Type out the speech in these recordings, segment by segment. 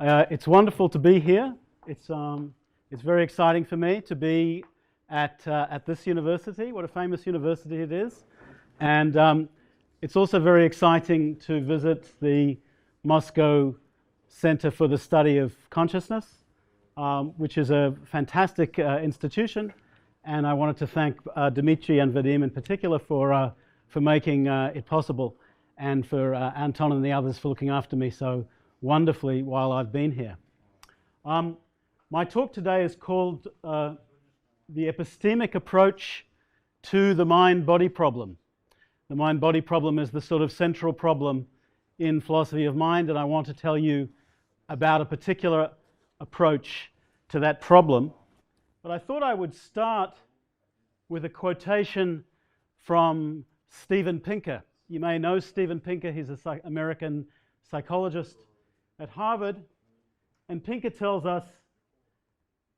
It's wonderful to be here. It's very exciting for me to be at this university. What a famous university it is. And it's also very exciting to visit the Moscow Center for the Study of Consciousness, which is a fantastic institution. And I wanted to thank Dmitry and Vadim in particular for making it possible, and for Anton and the others for looking after me so wonderfully while I've been here. My talk today is called the epistemic approach to the mind-body problem. The mind-body problem is the sort of central problem in philosophy of mind, and I want to tell you about a particular approach to that problem. But I thought I would start with a quotation from Steven Pinker. You may know Steven Pinker. He's an American psychologist at Harvard. And Pinker tells us,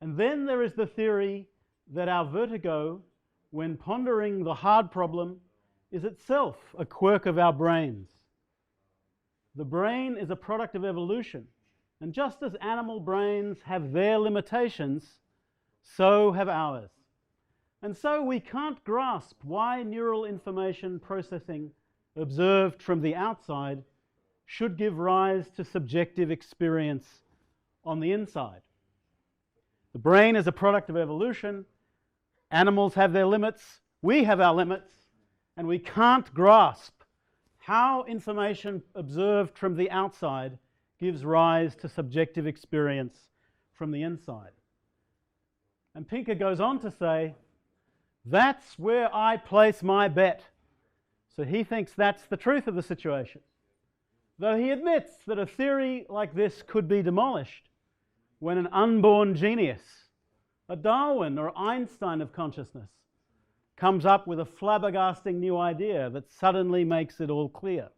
and then there is the theory that our vertigo, when pondering the hard problem, is itself a quirk of our brains. The brain is a product of evolution. And just as animal brains have their limitations, so have ours. And so we can't grasp why neural information processing observed from the outside should give rise to subjective experience on the inside. The brain is a product of evolution. Animals have their limits. We have our limits. And we can't grasp how information observed from the outside gives rise to subjective experience from the inside. And Pinker goes on to say, that's where I place my bet. So he thinks that's the truth of the situation. Though he admits that a theory like this could be demolished when an unborn genius, a Darwin or Einstein of consciousness, comes up with a flabbergasting new idea that suddenly makes it all clear.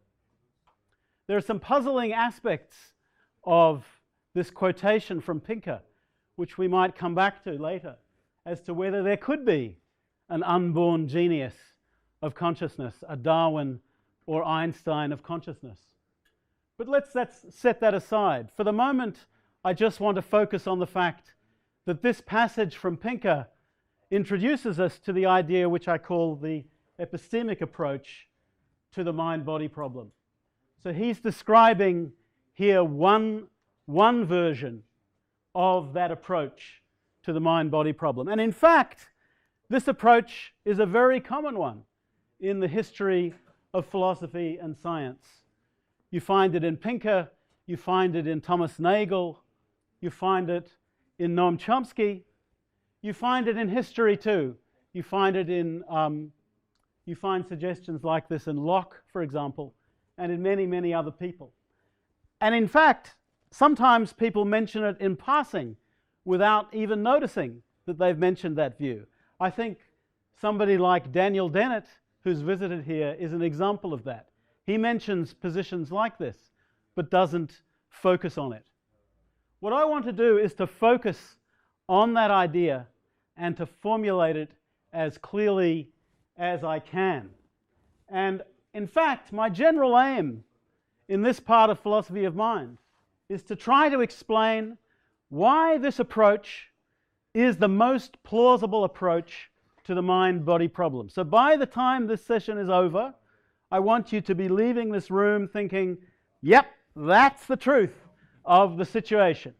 There are some puzzling aspects of this quotation from Pinker, which we might come back to later, as to whether there could be an unborn genius of consciousness, a Darwin or Einstein of consciousness. But let's set that aside. For the moment, I just want to focus on the fact that this passage from Pinker introduces us to the idea which I call the epistemic approach to the mind-body problem. So he's describing here one version of that approach to the mind-body problem. And in fact, this approach is a very common one in the history of philosophy and science. You find it in Pinker, you find it in Thomas Nagel, you find it in Noam Chomsky, you find it in history too. You find it in, you find suggestions like this in Locke, for example, and in many, many other people. And in fact, sometimes people mention it in passing without even noticing that they've mentioned that view. I think somebody like Daniel Dennett, who's visited here, is an example of that. He mentions positions like this, but doesn't focus on it. What I want to do is to focus on that idea and to formulate it as clearly as I can. And in fact, my general aim in this part of philosophy of mind is to try to explain why this approach is the most plausible approach to the mind-body problem. So by the time this session is over, I want you to be leaving this room thinking, yep, that's the truth of the situation.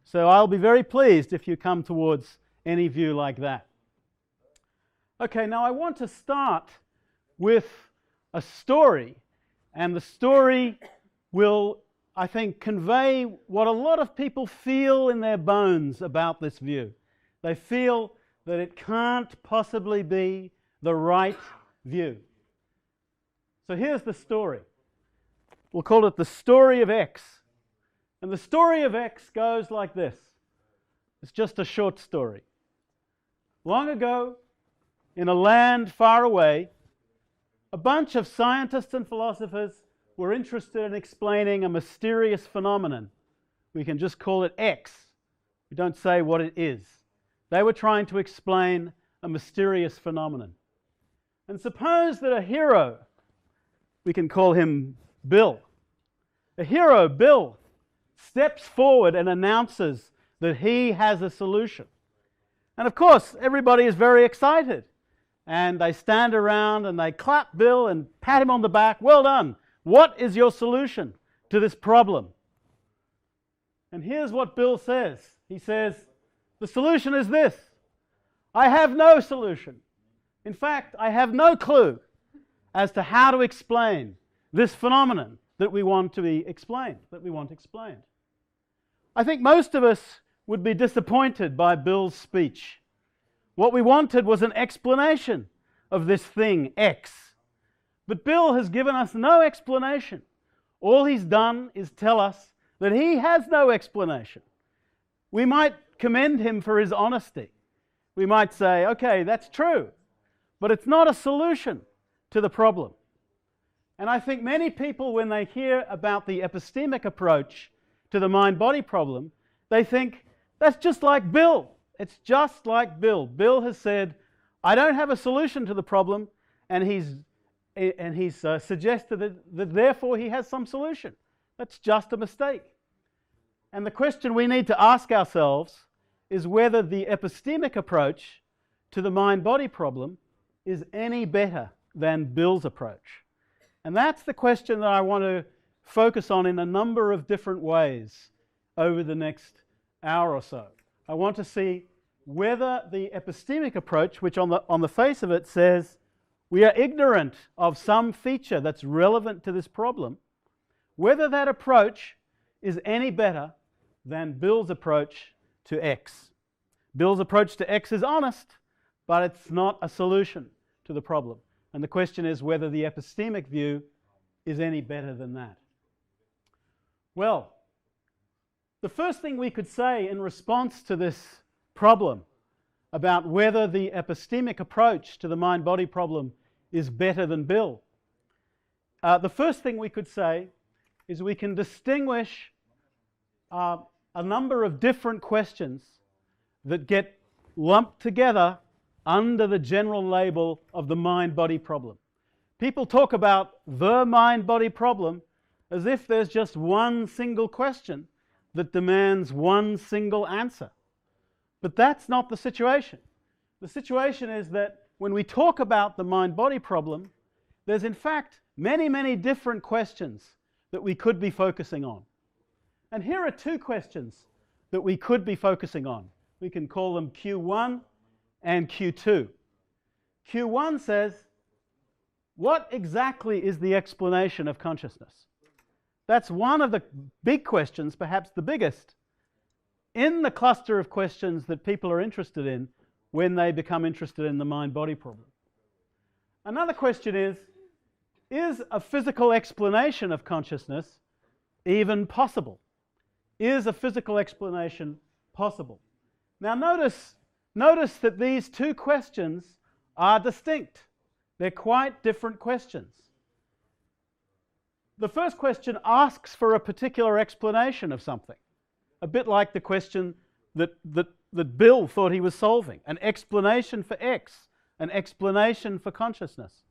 So I'll be very pleased if you come towards any view like that. Okay, now I want to start with a story, and the story will, I think, convey what a lot of people feel in their bones about this view. They feel that it can't possibly be the right view. So here's the story. We'll call it the story of X. And the story of X goes like this. It's just a short story. Long ago, in a land far away, a bunch of scientists and philosophers were interested in explaining a mysterious phenomenon. We can just call it X. We don't say what it is. They were trying to explain a mysterious phenomenon. And suppose that a hero, we can call him Bill. A hero, Bill, steps forward and announces that he has a solution. And of course, everybody is very excited. And they stand around and they clap Bill and pat him on the back. Well done. What is your solution to this problem? And here's what Bill says. He says, the solution is this. I have no solution. In fact, I have no clue as to how to explain this phenomenon that we want to be explained, that we want explained. I think most of us would be disappointed by Bill's speech. What we wanted was an explanation of this thing, X. But Bill has given us no explanation. All he's done is tell us that he has no explanation. We might commend him for his honesty. We might say, okay, that's true, but it's not a solution to the problem. And I think many people, when they hear about the epistemic approach to the mind-body problem, they think, that's just like Bill. It's just like Bill. Bill has said, I don't have a solution to the problem, and he's suggested that therefore he has some solution. That's just a mistake. And the question we need to ask ourselves is whether the epistemic approach to the mind-body problem is any better than Bill's approach. And that's the question that I want to focus on in a number of different ways over the next hour or so. I want to see whether the epistemic approach, which on the face of it says we are ignorant of some feature that's relevant to this problem, whether that approach is any better than Bill's approach to X. Bill's approach to X is honest, but it's not a solution to the problem. And the question is whether the epistemic view is any better than that. Well, the first thing we could say in response to this problem about whether the epistemic approach to the mind-body problem is better than Bill, the first thing we could say is we can distinguish a number of different questions that get lumped together under the general label of the mind-body problem. People talk about the mind-body problem as if there's just one single question that demands one single answer. But that's not the situation. The situation is that when we talk about the mind-body problem, there's in fact many, many different questions that we could be focusing on. And here are two questions that we could be focusing on. We can call them Q1 and Q2. Q1 says, what exactly is the explanation of consciousness? That's one of the big questions, perhaps the biggest, in the cluster of questions that people are interested in when they become interested in the mind-body problem. Another question is a physical explanation of consciousness even possible? Is a physical explanation possible? Now notice that these two questions are distinct. They're quite different questions. The first question asks for a particular explanation of something, a bit like the question that Bill thought he was solving, an explanation for X, an explanation for consciousness.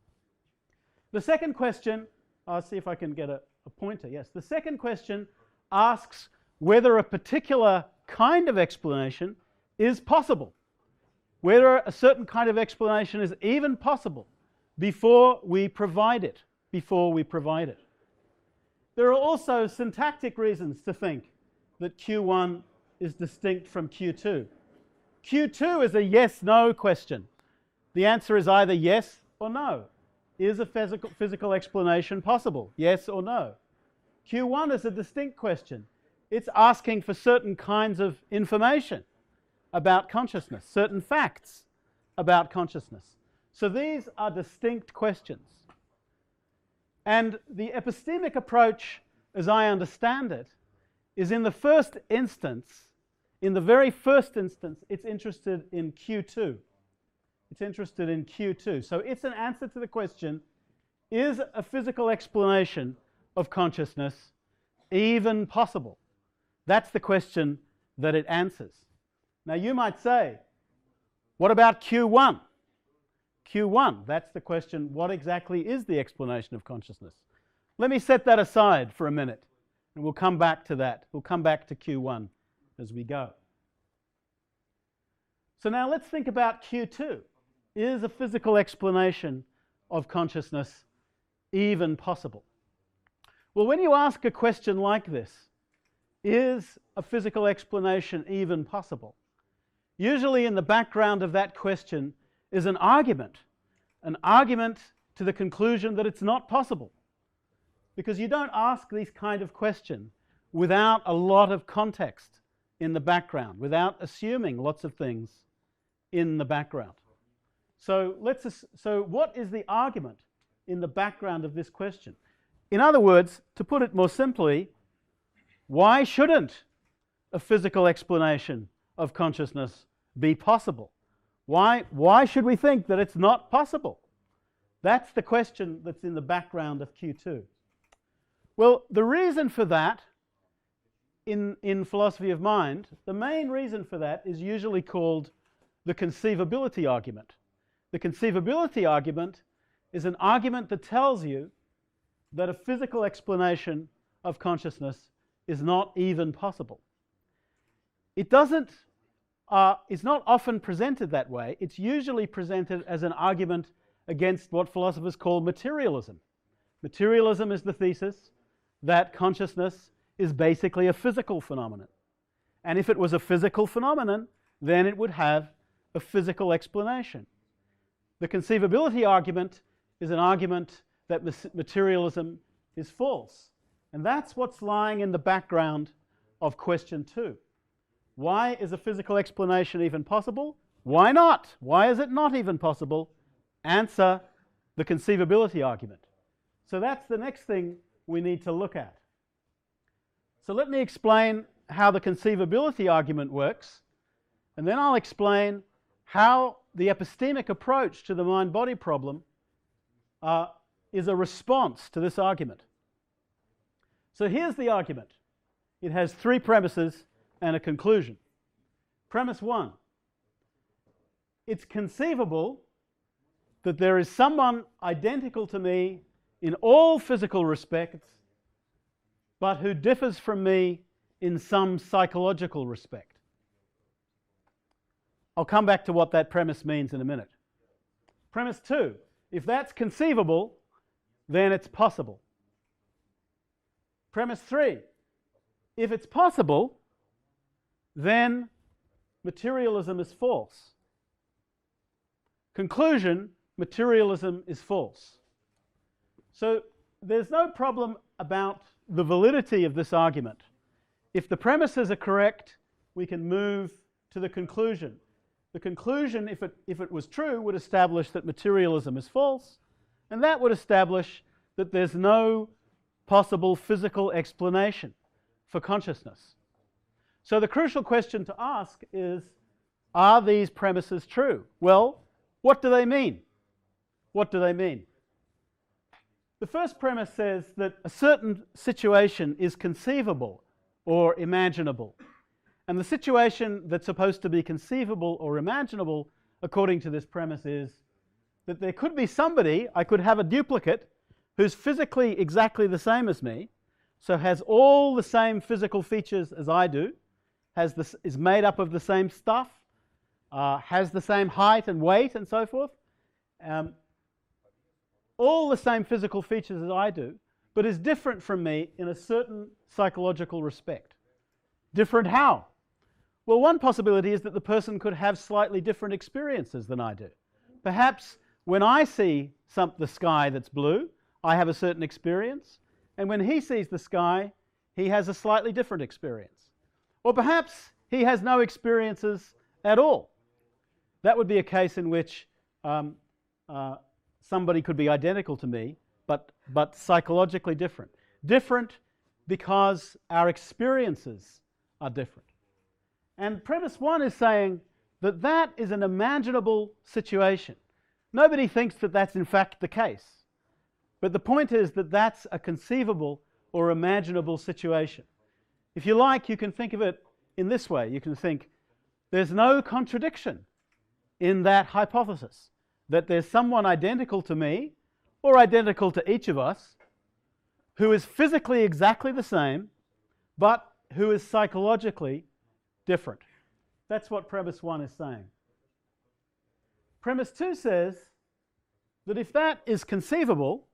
The second question, I'll see if I can get a pointer, yes. The second question asks whether a particular kind of explanation is possible, whether a certain kind of explanation is even possible before we provide it, There are also syntactic reasons to think that Q1 is distinct from Q2. Q2 is a yes-no question. The answer is either yes or no. Is a physical explanation possible? Yes or no? Q1 is a distinct question. It's asking for certain kinds of information about consciousness, certain facts about consciousness. So these are distinct questions. And the epistemic approach, as I understand it, is in the first instance, in the very first instance, it's interested in Q2. It's interested in Q2. So it's an answer to the question, is a physical explanation of consciousness even possible? That's the question that it answers. Now you might say, what about Q1? Q1, that's the question, what exactly is the explanation of consciousness? Let me set that aside for a minute And we'll come back to that. We'll come back to Q1 as we go. So now let's think about Q2. Is a physical explanation of consciousness even possible? Well, when you ask a question like this, is a physical explanation even possible? Usually in the background of that question is an argument to the conclusion that it's not possible. Because you don't ask these kind of questions without a lot of context in the background, without assuming lots of things in the background. So what is the argument in the background of this question? In other words, to put it more simply, why shouldn't a physical explanation of consciousness be possible? Why should we think that it's not possible? That's the question that's in the background of Q2. Well, the reason for that in philosophy of mind, the main reason for that is usually called the conceivability argument. The conceivability argument is an argument that tells you that a physical explanation of consciousness is not even possible. It's not often presented that way. It's usually presented as an argument against what philosophers call materialism. Materialism is the thesis that consciousness is basically a physical phenomenon. And if it was a physical phenomenon, then it would have a physical explanation. The conceivability argument is an argument that materialism is false. And that's what's lying in the background of question 2. Why is a physical explanation even possible? Why not? Why is it not even possible? Answer the conceivability argument. So that's the next thing we need to look at. So let me explain how the conceivability argument works, and then I'll explain how the epistemic approach to the mind-body problem is a response to this argument. So here's the argument. It has 3 premises and a conclusion. Premise 1. It's conceivable that there is someone identical to me in all physical respects, but who differs from me in some psychological respect. I'll come back to what that premise means in a minute. Premise 2. If that's conceivable, then it's possible. Premise 3. If it's possible, then materialism is false. Conclusion, materialism is false. So there's no problem about the validity of this argument. If the premises are correct, we can move to the conclusion. The conclusion, if it was true, would establish that materialism is false, and that would establish that there's no possible physical explanation for consciousness. So the crucial question to ask is, are these premises true? Well, what do they mean? What do they mean? The first premise says that a certain situation is conceivable or imaginable. And the situation that's supposed to be conceivable or imaginable, according to this premise, is that there could be somebody, I could have a duplicate, who's physically exactly the same as me, so has all the same physical features as I do, is made up of the same stuff, has the same height and weight and so forth, all the same physical features as I do, but is different from me in a certain psychological respect. Different how? Well, one possibility is that the person could have slightly different experiences than I do. Perhaps when I see the sky that's blue, I have a certain experience, and when he sees the sky, he has a slightly different experience. Or perhaps he has no experiences at all. That would be a case in which somebody could be identical to me, but psychologically different. Different because our experiences are different. And premise 1 is saying that that is an imaginable situation. Nobody thinks that that's in fact the case. But the point is that that's a conceivable or imaginable situation. If you like, you can think of it in this way. You can think there's no contradiction in that hypothesis, that there's someone identical to me or identical to each of us who is physically exactly the same but who is psychologically different. That's what premise 1 is saying. Premise 2 says that if that is conceivable,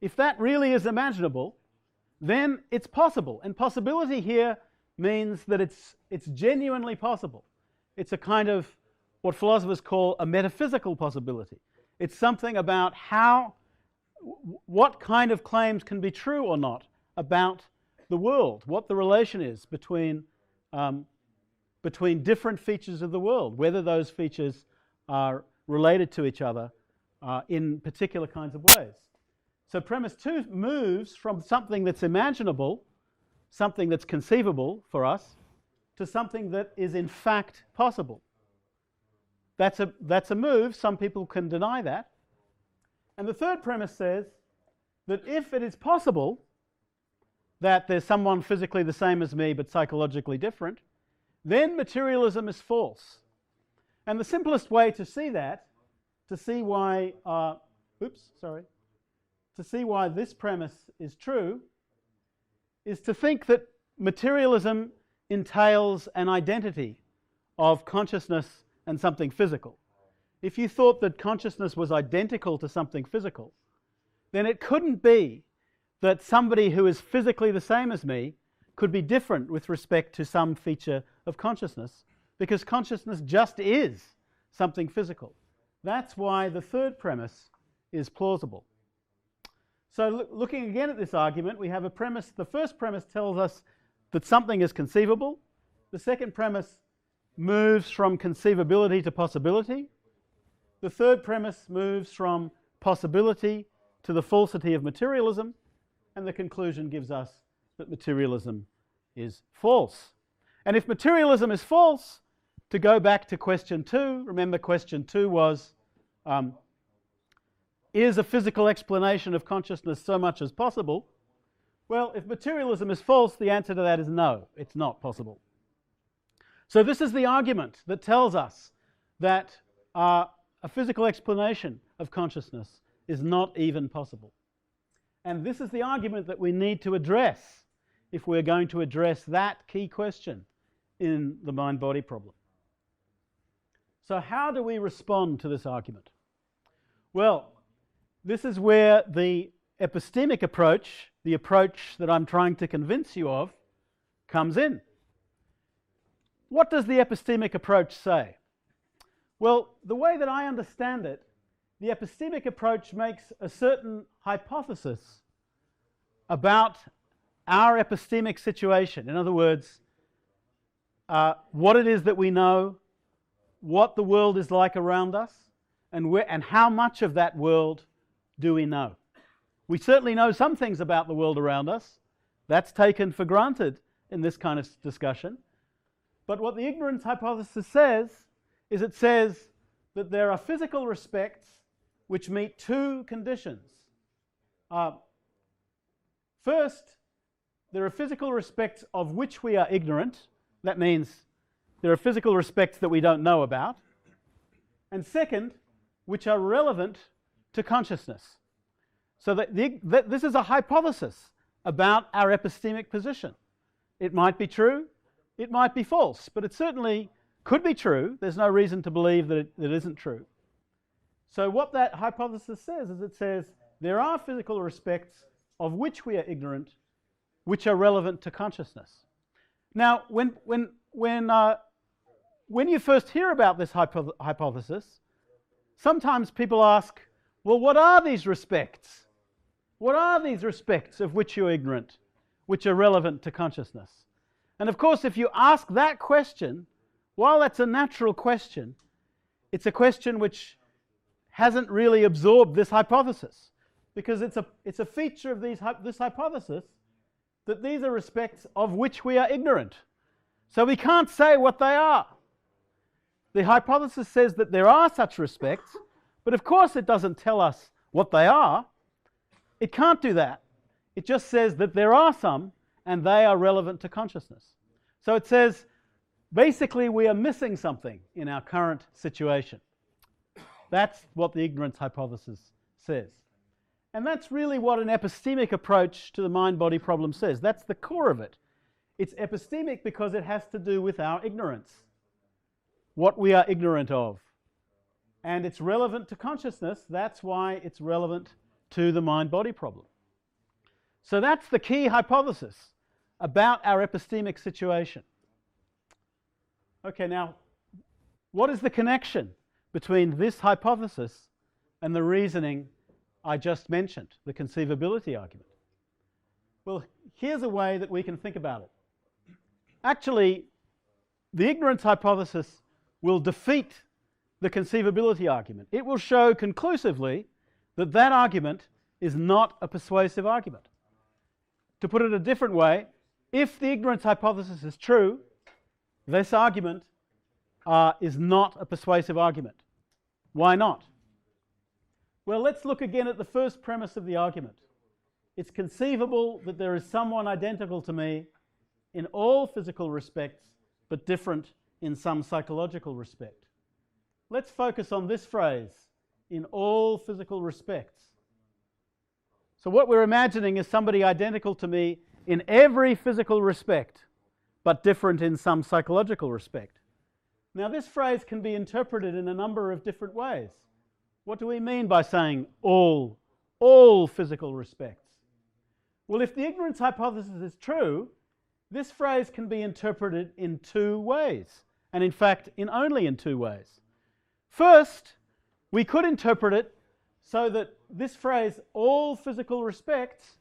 if that really is imaginable, then it's possible. And possibility here means that it's genuinely possible. It's a kind of what philosophers call a metaphysical possibility. It's something about what kind of claims can be true or not about the world, what the relation is between different features of the world, whether those features are related to each other in particular kinds of ways. So premise 2 moves from something that's imaginable, something that's conceivable for us, to something that is in fact possible. That's a move. Some people can deny that. And the third premise says that if it is possible that there's someone physically the same as me but psychologically different, then materialism is false. And the simplest way to see that, to see why this premise is true, is to think that materialism entails an identity of consciousness and something physical. If you thought that consciousness was identical to something physical, then it couldn't be that somebody who is physically the same as me could be different with respect to some feature of consciousness, because consciousness just is something physical. That's why the third premise is plausible. So looking again at this argument, we have a premise. The first premise tells us that something is conceivable. The second premise moves from conceivability to possibility. The third premise moves from possibility to the falsity of materialism. And the conclusion gives us that materialism is false. And if materialism is false, to go back to question 2, remember question 2 was, is a physical explanation of consciousness so much as possible? Well, if materialism is false, the answer to that is no, it's not possible. So this is the argument that tells us that a physical explanation of consciousness is not even possible. And this is the argument that we need to address if we're going to address that key question in the mind-body problem. So how do we respond to this argument? Well, this is where the epistemic approach, the approach that I'm trying to convince you of, comes in. What does the epistemic approach say? Well, the way that I understand it, the epistemic approach makes a certain hypothesis about our epistemic situation. In other words, what it is that we know, what the world is like around us, and how much of that world do we know. We certainly know some things about the world around us. That's taken for granted in this kind of discussion. But what the ignorance hypothesis says is it says that there are physical respects which meet two conditions. First, there are physical respects of which we are ignorant. That means there are physical respects that we don't know about. And second, which are relevant to consciousness. So that this is a hypothesis about our epistemic position. It might be true, it might be false, but it certainly could be true. There's no reason to believe that it isn't true. So what that hypothesis says is it says there are physical respects of which we are ignorant, which are relevant to consciousness. Now, when you first hear about this hypothesis, sometimes people ask, well, what are these respects? What are these respects of which you're ignorant, which are relevant to consciousness? And of course, if you ask that question, while that's a natural question, it's a question which hasn't really absorbed this hypothesis, because it's a feature of this hypothesis that these are respects of which we are ignorant. So we can't say what they are. The hypothesis says that there are such respects, but of course it doesn't tell us what they are. It can't do that. It just says that there are some, and they are relevant to consciousness. So it says, basically, we are missing something in our current situation. That's what the ignorance hypothesis says. And that's really what an epistemic approach to the mind-body problem says. That's the core of it. It's epistemic because it has to do with our ignorance, what we are ignorant of. And it's relevant to consciousness. That's why it's relevant to the mind-body problem. So that's the key hypothesis about our epistemic situation. Okay, now, what is the connection between this hypothesis and the reasoning I just mentioned, the conceivability argument? Well, here's a way that we can think about it. Actually, the ignorance hypothesis will defeat the conceivability argument. It will show conclusively that that argument is not a persuasive argument. To put it a different way, if the ignorance hypothesis is true, this argument is not a persuasive argument. Why not? Well, let's look again at the first premise of the argument. It's conceivable that there is someone identical to me in all physical respects, but different in some psychological respect. Let's focus on this phrase, in all physical respects. So what we're imagining is somebody identical to me in every physical respect, but different in some psychological respect. Now, this phrase can be interpreted in a number of different ways. What do we mean by saying all physical respects? Well, if the ignorance hypothesis is true, this phrase can be interpreted in two ways, and in fact, only in two ways. First, we could interpret it so that this phrase, all physical respects,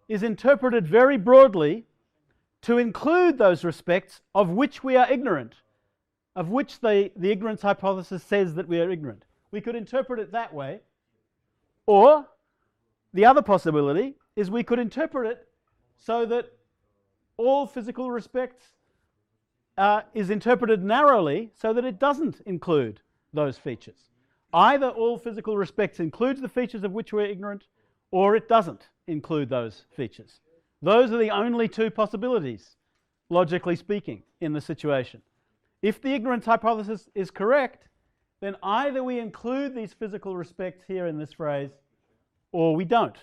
is interpreted very broadly to include those respects of which we are ignorant, of which the ignorance hypothesis says that we are ignorant. We could interpret it that way. Or the other possibility is we could interpret it so that all physical respects is interpreted narrowly so that it doesn't include those features. Either all physical respects includes the features of which we're ignorant, or it doesn't include those features. Those are the only two possibilities, logically speaking, in the situation. If the ignorance hypothesis is correct, then either we include these physical respects here in this phrase, or we don't.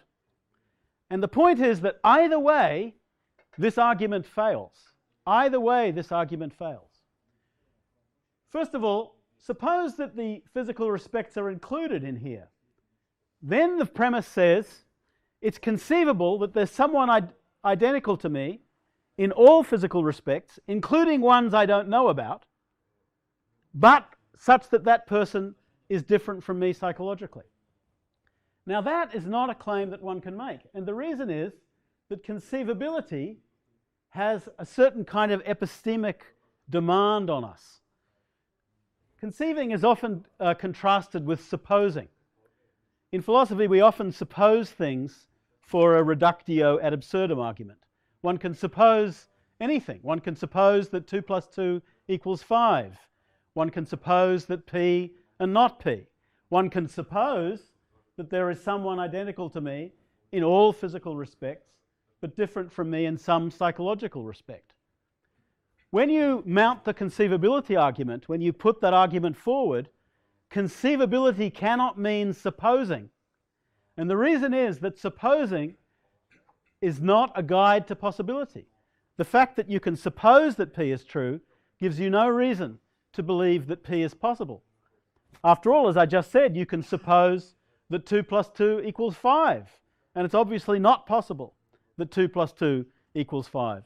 And the point is that either way, this argument fails. Either way, this argument fails. First of all, suppose that the physical respects are included in here. Then the premise says it's conceivable that there's someone identical to me in all physical respects, including ones I don't know about, but such that that person is different from me psychologically. Now, that is not a claim that one can make. And the reason is that conceivability has a certain kind of epistemic demand on us. Conceiving is often contrasted with supposing. In philosophy, we often suppose things for a reductio ad absurdum argument. One can suppose anything. One can suppose that 2 plus 2 equals 5. One can suppose that P and not P. One can suppose that there is someone identical to me in all physical respects, but different from me in some psychological respect. When you mount the conceivability argument, when you put that argument forward, conceivability cannot mean supposing. And the reason is that supposing is not a guide to possibility. The fact that you can suppose that P is true gives you no reason to believe that P is possible. After all, as I just said, you can suppose that 2 plus 2 equals 5, and it's obviously not possible that 2 plus 2 equals 5.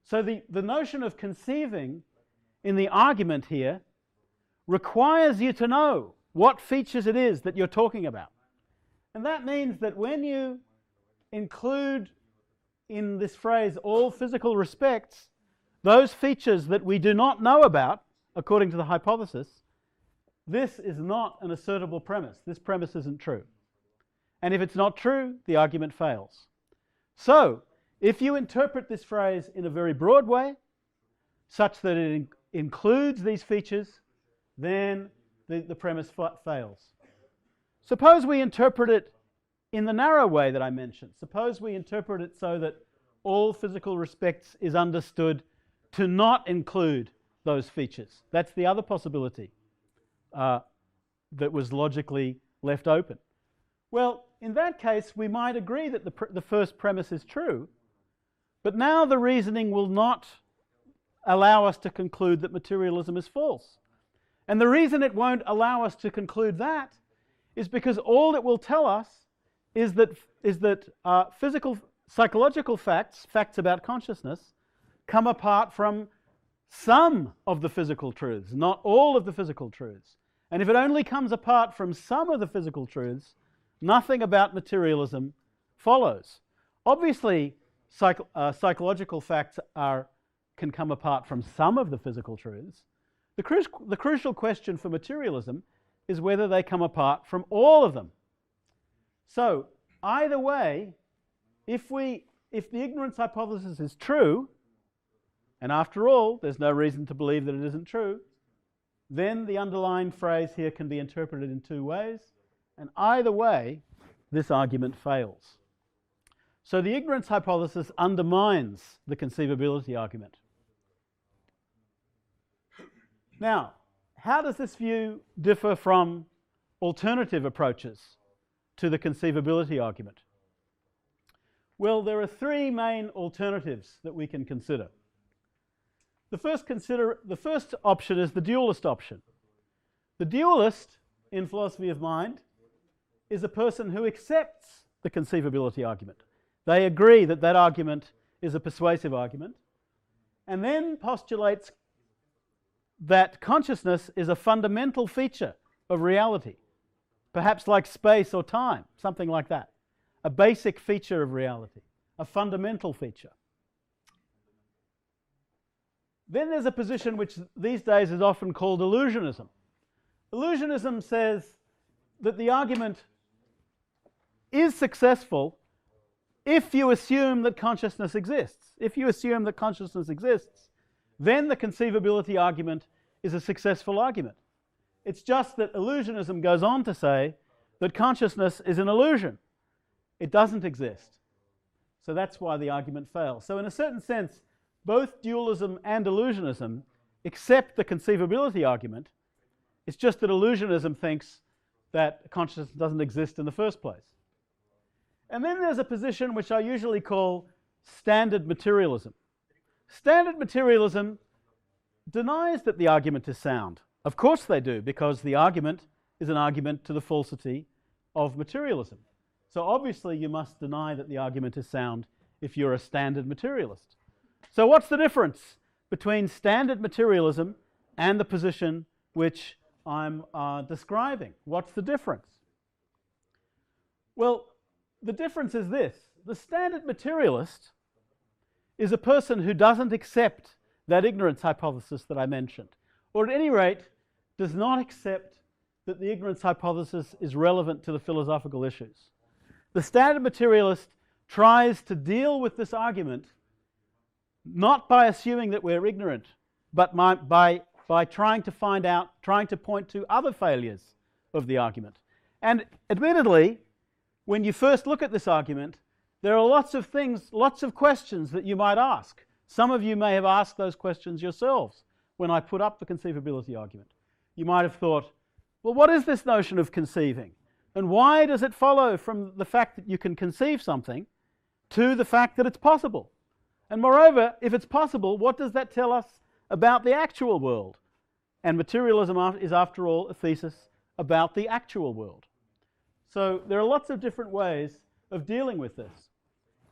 So the notion of conceiving in the argument here requires you to know what features it is that you're talking about. And that means that when you include in this phrase all physical respects, those features that we do not know about, according to the hypothesis, this is not an assertable premise. This premise isn't true. And if it's not true, the argument fails. So, if you interpret this phrase in a very broad way, such that it includes these features, then the premise fails. Suppose we interpret it in the narrow way that I mentioned. Suppose we interpret it so that all physical respects is understood to not include those features. That's the other possibility that was logically left open. Well, in that case, we might agree that the first premise is true, But now the reasoning will not allow us to conclude that materialism is false. And the reason it won't allow us to conclude that is because all it will tell us is that physical, psychological facts about consciousness, come apart from some of the physical truths, not all of the physical truths. And if it only comes apart from some of the physical truths, nothing about materialism follows. Obviously, psychological facts can come apart from some of the physical truths. The crucial question for materialism is whether they come apart from all of them. So, either way, if the ignorance hypothesis is true, and after all, there's no reason to believe that it isn't true, then the underlying phrase here can be interpreted in two ways, and either way, this argument fails. So the ignorance hypothesis undermines the conceivability argument. Now, how does this view differ from alternative approaches to the conceivability argument? Well, there are three main alternatives that we can consider. The first option is the dualist option. The dualist, in philosophy of mind, is a person who accepts the conceivability argument. They agree that that argument is a persuasive argument, and then postulates that consciousness is a fundamental feature of reality, perhaps like space or time, something like that. A basic feature of reality, a fundamental feature. Then there's a position which these days is often called illusionism. Illusionism says that the argument is successful if you assume that consciousness exists. If you assume that consciousness exists, then the conceivability argument is a successful argument. It's just that illusionism goes on to say that consciousness is an illusion. It doesn't exist. So that's why the argument fails. So in a certain sense, both dualism and illusionism accept the conceivability argument. It's just that illusionism thinks that consciousness doesn't exist in the first place. And then there's a position which I usually call standard materialism. Standard materialism denies that the argument is sound. Of course they do, because the argument is an argument to the falsity of materialism. So obviously you must deny that the argument is sound if you're a standard materialist. So what's the difference between standard materialism and the position which I'm describing? What's the difference? Well, the difference is this. The standard materialist is a person who doesn't accept that ignorance hypothesis that I mentioned, or at any rate does not accept that the ignorance hypothesis is relevant to the philosophical issues. The standard materialist tries to deal with this argument not by assuming that we're ignorant, but by trying to find out, trying to point to other failures of the argument. And admittedly, when you first look at this argument, there are lots of things, lots of questions that you might ask. Some of you may have asked those questions yourselves when I put up the conceivability argument. You might have thought, well, what is this notion of conceiving? And why does it follow from the fact that you can conceive something to the fact that it's possible? And moreover, if it's possible, what does that tell us about the actual world? And materialism is, after all, a thesis about the actual world. So there are lots of different ways of dealing with this.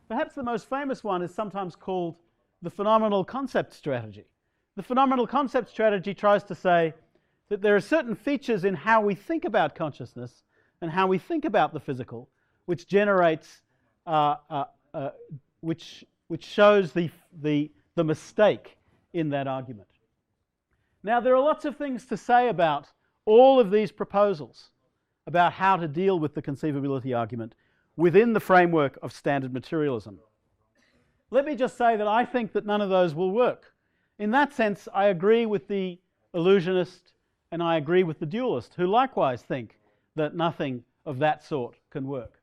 Perhaps the most famous one is sometimes called the phenomenal concept strategy. The phenomenal concept strategy tries to say that there are certain features in how we think about consciousness and how we think about the physical, which generates, which shows the mistake in that argument. Now, there are lots of things to say about all of these proposals about how to deal with the conceivability argument within the framework of standard materialism. Let me just say that I think that none of those will work. In that sense, I agree with the illusionist and I agree with the dualist, who likewise think that nothing of that sort can work.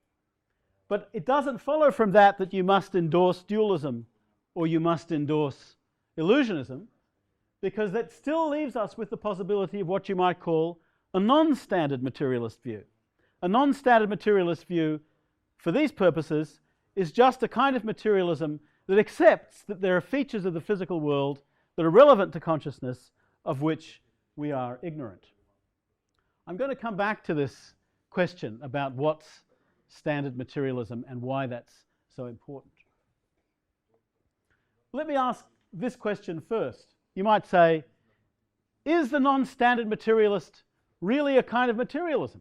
But it doesn't follow from that that you must endorse dualism or you must endorse illusionism, because that still leaves us with the possibility of what you might call a non-standard materialist view. A non-standard materialist view, for these purposes, is just a kind of materialism that accepts that there are features of the physical world that are relevant to consciousness of which we are ignorant. I'm going to come back to this question about what's standard materialism and why that's so important. Let me ask this question first. You might say, is the non-standard materialist really a kind of materialism?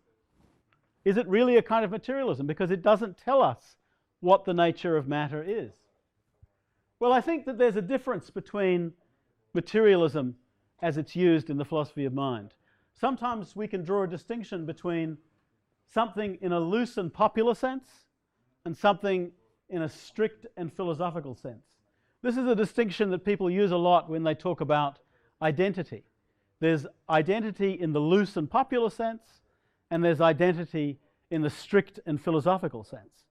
Is it really a kind of materialism? Because it doesn't tell us what the nature of matter is. Well, I think that there's a difference between materialism as it's used in the philosophy of mind. Sometimes we can draw a distinction between something in a loose and popular sense and something in a strict and philosophical sense. This is a distinction that people use a lot when they talk about identity. There's identity in the loose and popular sense, and there's identity in the strict and philosophical sense.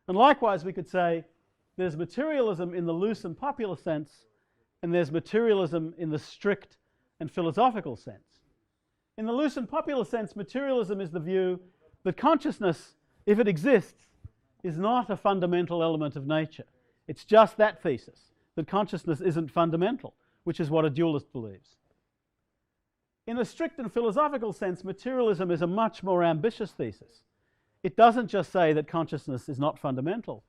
And likewise, we could say there's materialism in the loose and popular sense, and there's materialism in the strict and philosophical sense. In the loose and popular sense, materialism is the view that consciousness, if it exists, is not a fundamental element of nature. It's just that thesis, that consciousness isn't fundamental, which is what a dualist believes. In a strict and philosophical sense, materialism is a much more ambitious thesis. It doesn't just say that consciousness is not fundamental.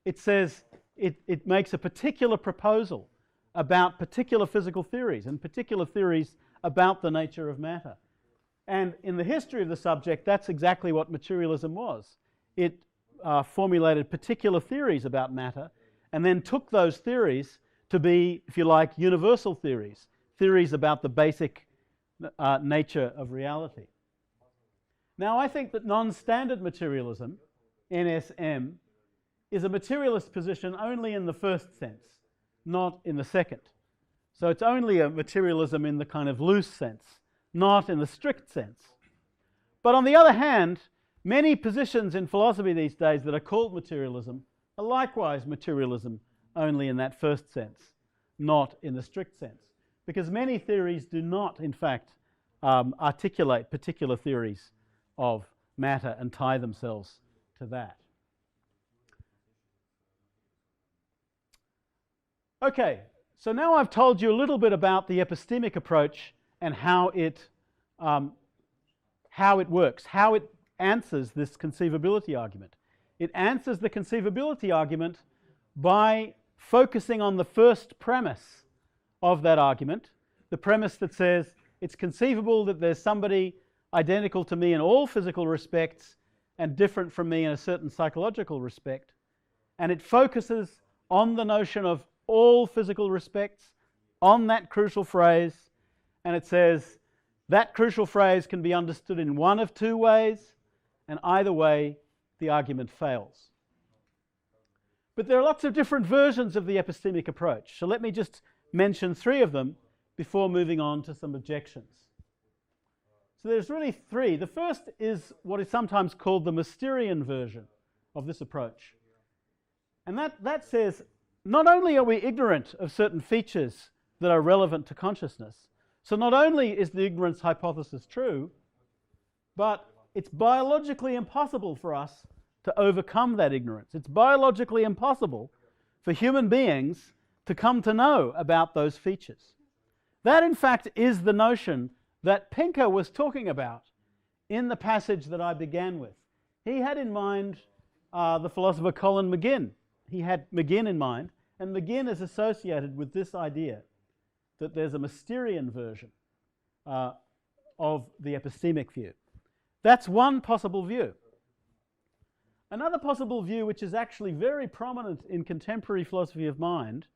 It says it makes a particular proposal about particular physical theories and particular theories about the nature of matter. And in the history of the subject, that's exactly what materialism was. It formulated particular theories about matter and then took those theories to be, if you like, universal theories, theories about the basic nature of reality. Now, I think that non-standard materialism, NSM, is a materialist position only in the first sense, not in the second. So it's only a materialism in the kind of loose sense, not in the strict sense. But on the other hand, many positions in philosophy these days that are called materialism are likewise materialism only in that first sense, not in the strict sense. Because many theories do not, in fact, articulate particular theories of matter and tie themselves to that. Okay, so now I've told you a little bit about the epistemic approach and how it works, how it answers this conceivability argument. It answers the conceivability argument by focusing on the first premise of that argument, the premise that says it's conceivable that there's somebody identical to me in all physical respects and different from me in a certain psychological respect. And it focuses on the notion of all physical respects, on that crucial phrase, and it says that crucial phrase can be understood in one of two ways, and either way the argument fails. But there are lots of different versions of the epistemic approach, so let me just mention three of them before moving on to some objections. So there's really three. The first is what is sometimes called the Mysterian version of this approach. And that says not only are we ignorant of certain features that are relevant to consciousness, so not only is the ignorance hypothesis true, but it's biologically impossible for us to overcome that ignorance. It's biologically impossible for human beings to come to know about those features. That, in fact, is the notion that Pinker was talking about in the passage that I began with. He had in mind the philosopher Colin McGinn. He had McGinn in mind, and McGinn is associated with this idea that there's a Mysterian version of the epistemic view. That's one possible view. Another possible view, which is actually very prominent in contemporary philosophy of mind,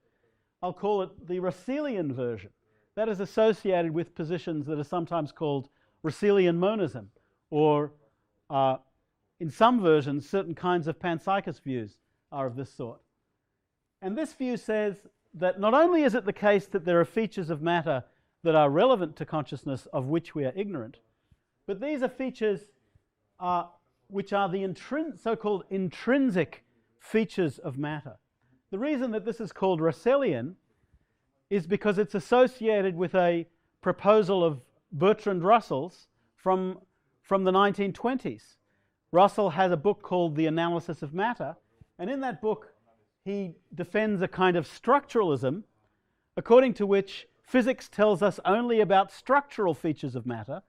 I'll call it the Russellian version. That is associated with positions that are sometimes called Russellian monism, or in some versions, certain kinds of panpsychist views are of this sort. And this view says that not only is it the case that there are features of matter that are relevant to consciousness of which we are ignorant, but these are features which are the so-called intrinsic features of matter. The reason that this is called Russellian is because it's associated with a proposal of Bertrand Russell's from the 1920s. Russell has a book called The Analysis of Matter, and in that book he defends a kind of structuralism according to which physics tells us only about structural features of matter,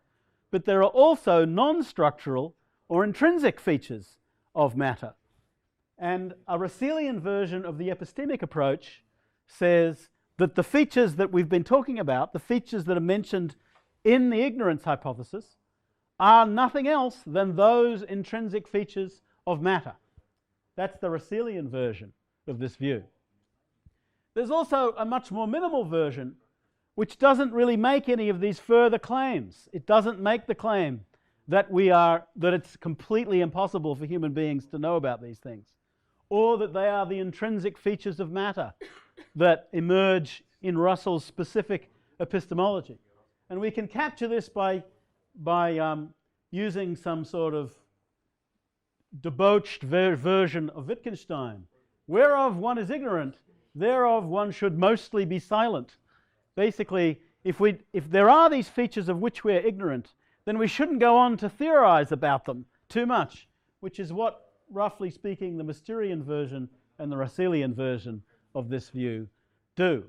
but there are also non-structural or intrinsic features of matter. And a Russellian version of the epistemic approach says that the features that we've been talking about, the features that are mentioned in the ignorance hypothesis, are nothing else than those intrinsic features of matter. That's the Russellian version of this view. There's also a much more minimal version which doesn't really make any of these further claims. It doesn't make the claim that it's completely impossible for human beings to know about these things, or that they are the intrinsic features of matter that emerge in Russell's specific epistemology. And we can capture this by using some sort of debauched version of Wittgenstein. Whereof one is ignorant, thereof one should mostly be silent. Basically, if there are these features of which we're ignorant, then we shouldn't go on to theorize about them too much, which is what, roughly speaking, the Mysterian version and the Russellian version of this view do.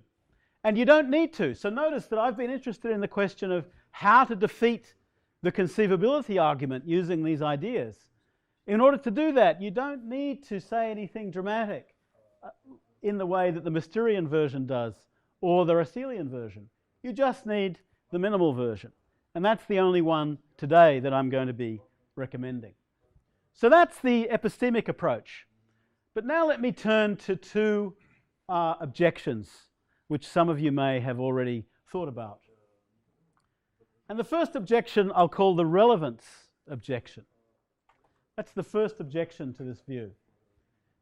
And you don't need to. So notice that I've been interested in the question of how to defeat the conceivability argument using these ideas. In order to do that, you don't need to say anything dramatic in the way that the Mysterian version does or the Russellian version. You just need the minimal version. And that's the only one today that I'm going to be recommending. So that's the epistemic approach. But now let me turn to two objections, which some of you may have already thought about. And the first objection I'll call the relevance objection. That's the first objection to this view.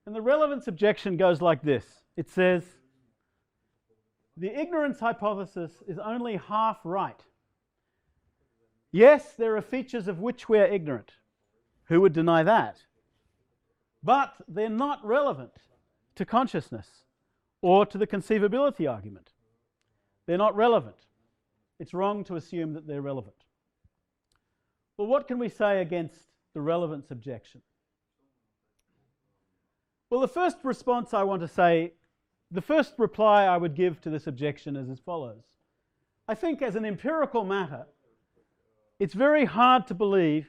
And the relevance objection goes like this. It says, the ignorance hypothesis is only half right. Yes, there are features of which we're ignorant. Who would deny that? But they're not relevant to consciousness or to the conceivability argument. They're not relevant. It's wrong to assume that they're relevant. Well, what can we say against the relevance objection? Well, the first response I want to say, the first reply I would give to this objection is as follows. I think as an empirical matter, it's very hard to believe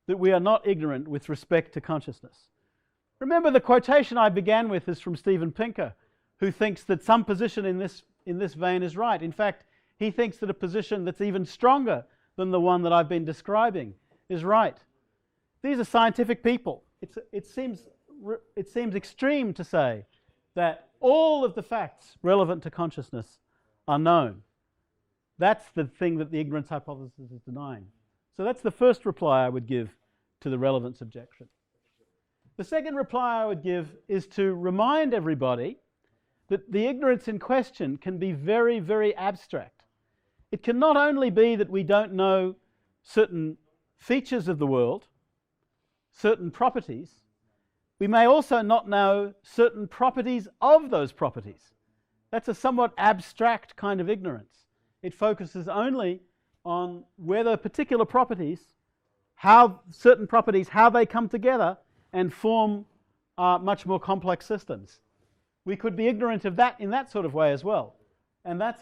that we are not ignorant with respect to consciousness. Remember, the quotation I began with is from Steven Pinker, who thinks that some position in this vein is right. In fact, he thinks that a position that's even stronger than the one that I've been describing is right. These are scientific people. It seems extreme to say that all of the facts relevant to consciousness are known. That's the thing that the ignorance hypothesis is denying. So that's the first reply I would give to the relevance objection. The second reply I would give is to remind everybody that the ignorance in question can be very, very abstract. It can not only be that we don't know certain features of the world, certain properties, we may also not know certain properties of those properties. That's a somewhat abstract kind of ignorance. It focuses only on whether particular properties, how certain properties, how they come together and form much more complex systems. We could be ignorant of that in that sort of way as well. And that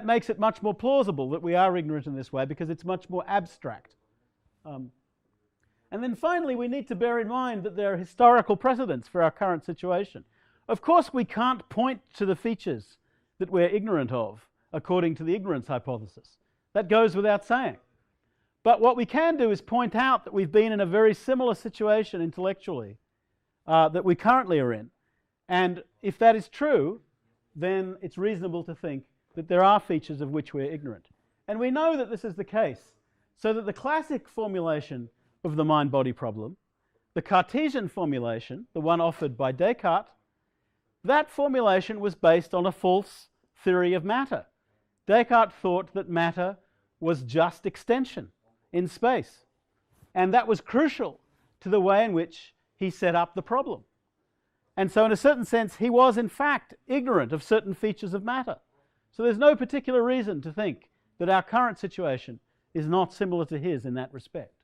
makes it much more plausible that we are ignorant in this way because it's much more abstract. And then finally, we need to bear in mind that there are historical precedents for our current situation. Of course, we can't point to the features that we're ignorant of according to the ignorance hypothesis. That goes without saying. But what we can do is point out that we've been in a very similar situation intellectually that we currently are in. And if that is true, then it's reasonable to think that there are features of which we're ignorant. And we know that this is the case, so that the classic formulation of the mind-body problem, the Cartesian formulation, the one offered by Descartes, that formulation was based on a false theory of matter. Descartes thought that matter was just extension in space. And that was crucial to the way in which he set up the problem. And so in a certain sense, he was in fact ignorant of certain features of matter. So there's no particular reason to think that our current situation is not similar to his in that respect.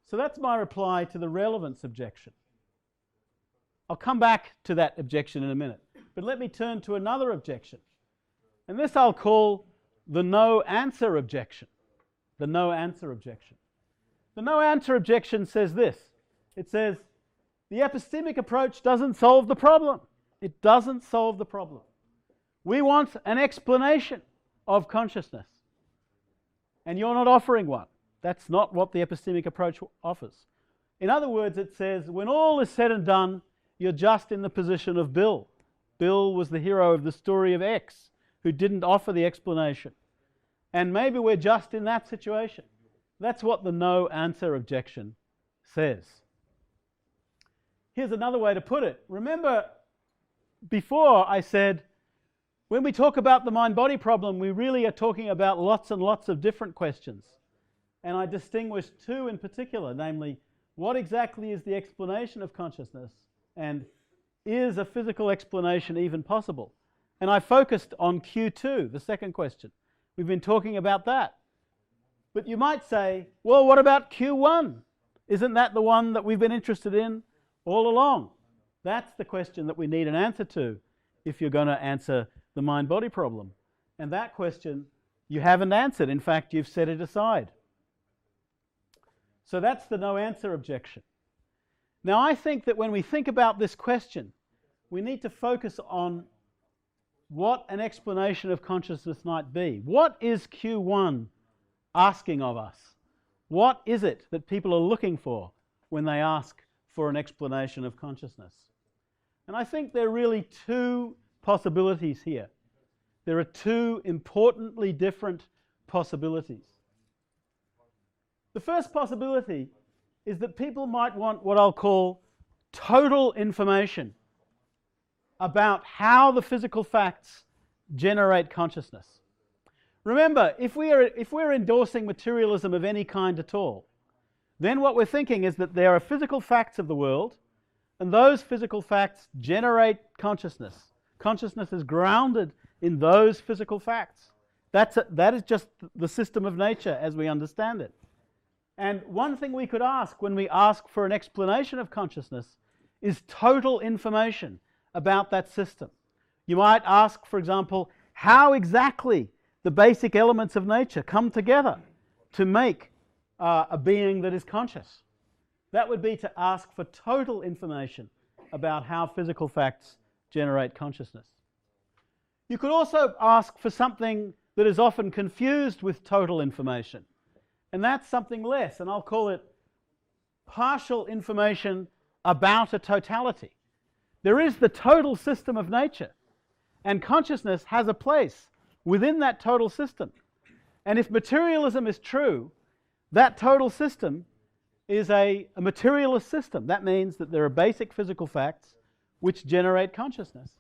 So that's my reply to the relevance objection. I'll come back to that objection in a minute. But let me turn to another objection. And this I'll call the no answer objection. The no answer objection. The no answer objection says this. It says, the epistemic approach doesn't solve the problem. It doesn't solve the problem. We want an explanation of consciousness. And you're not offering one. That's not what the epistemic approach offers. In other words, it says, when all is said and done, you're just in the position of Bill. Bill was the hero of the story of X, who didn't offer the explanation. And maybe we're just in that situation. That's what the no answer objection says. Here's another way to put it. Remember, before I said, when we talk about the mind-body problem, we really are talking about lots and lots of different questions. And I distinguished two in particular, namely, what exactly is the explanation of consciousness? And is a physical explanation even possible? And I focused on Q2, the second question. We've been talking about that. But you might say, well, what about Q1? Isn't that the one that we've been interested in all along? That's the question that we need an answer to if you're going to answer the mind-body problem. And that question you haven't answered. In fact, you've set it aside. So that's the no answer objection. Now, I think that when we think about this question, we need to focus on what an explanation of consciousness might be. What is Q1 asking of us? What is it that people are looking for when they ask for an explanation of consciousness? And I think there are really two possibilities here. There are two importantly different possibilities. The first possibility is that people might want what I'll call total information about how the physical facts generate consciousness. Remember, if we're endorsing materialism of any kind at all, then what we're thinking is that there are physical facts of the world, and those physical facts generate consciousness. Consciousness is grounded in those physical facts. That is just the system of nature as we understand it. And one thing we could ask when we ask for an explanation of consciousness is total information about that system. You might ask, for example, how exactly the basic elements of nature come together to make a being that is conscious. That would be to ask for total information about how physical facts generate consciousness. You could also ask for something that is often confused with total information, and that's something less, and I'll call it partial information about a totality. There is the total system of nature, and consciousness has a place within that total system. And if materialism is true, that total system is a materialist system. That means that there are basic physical facts which generate consciousness.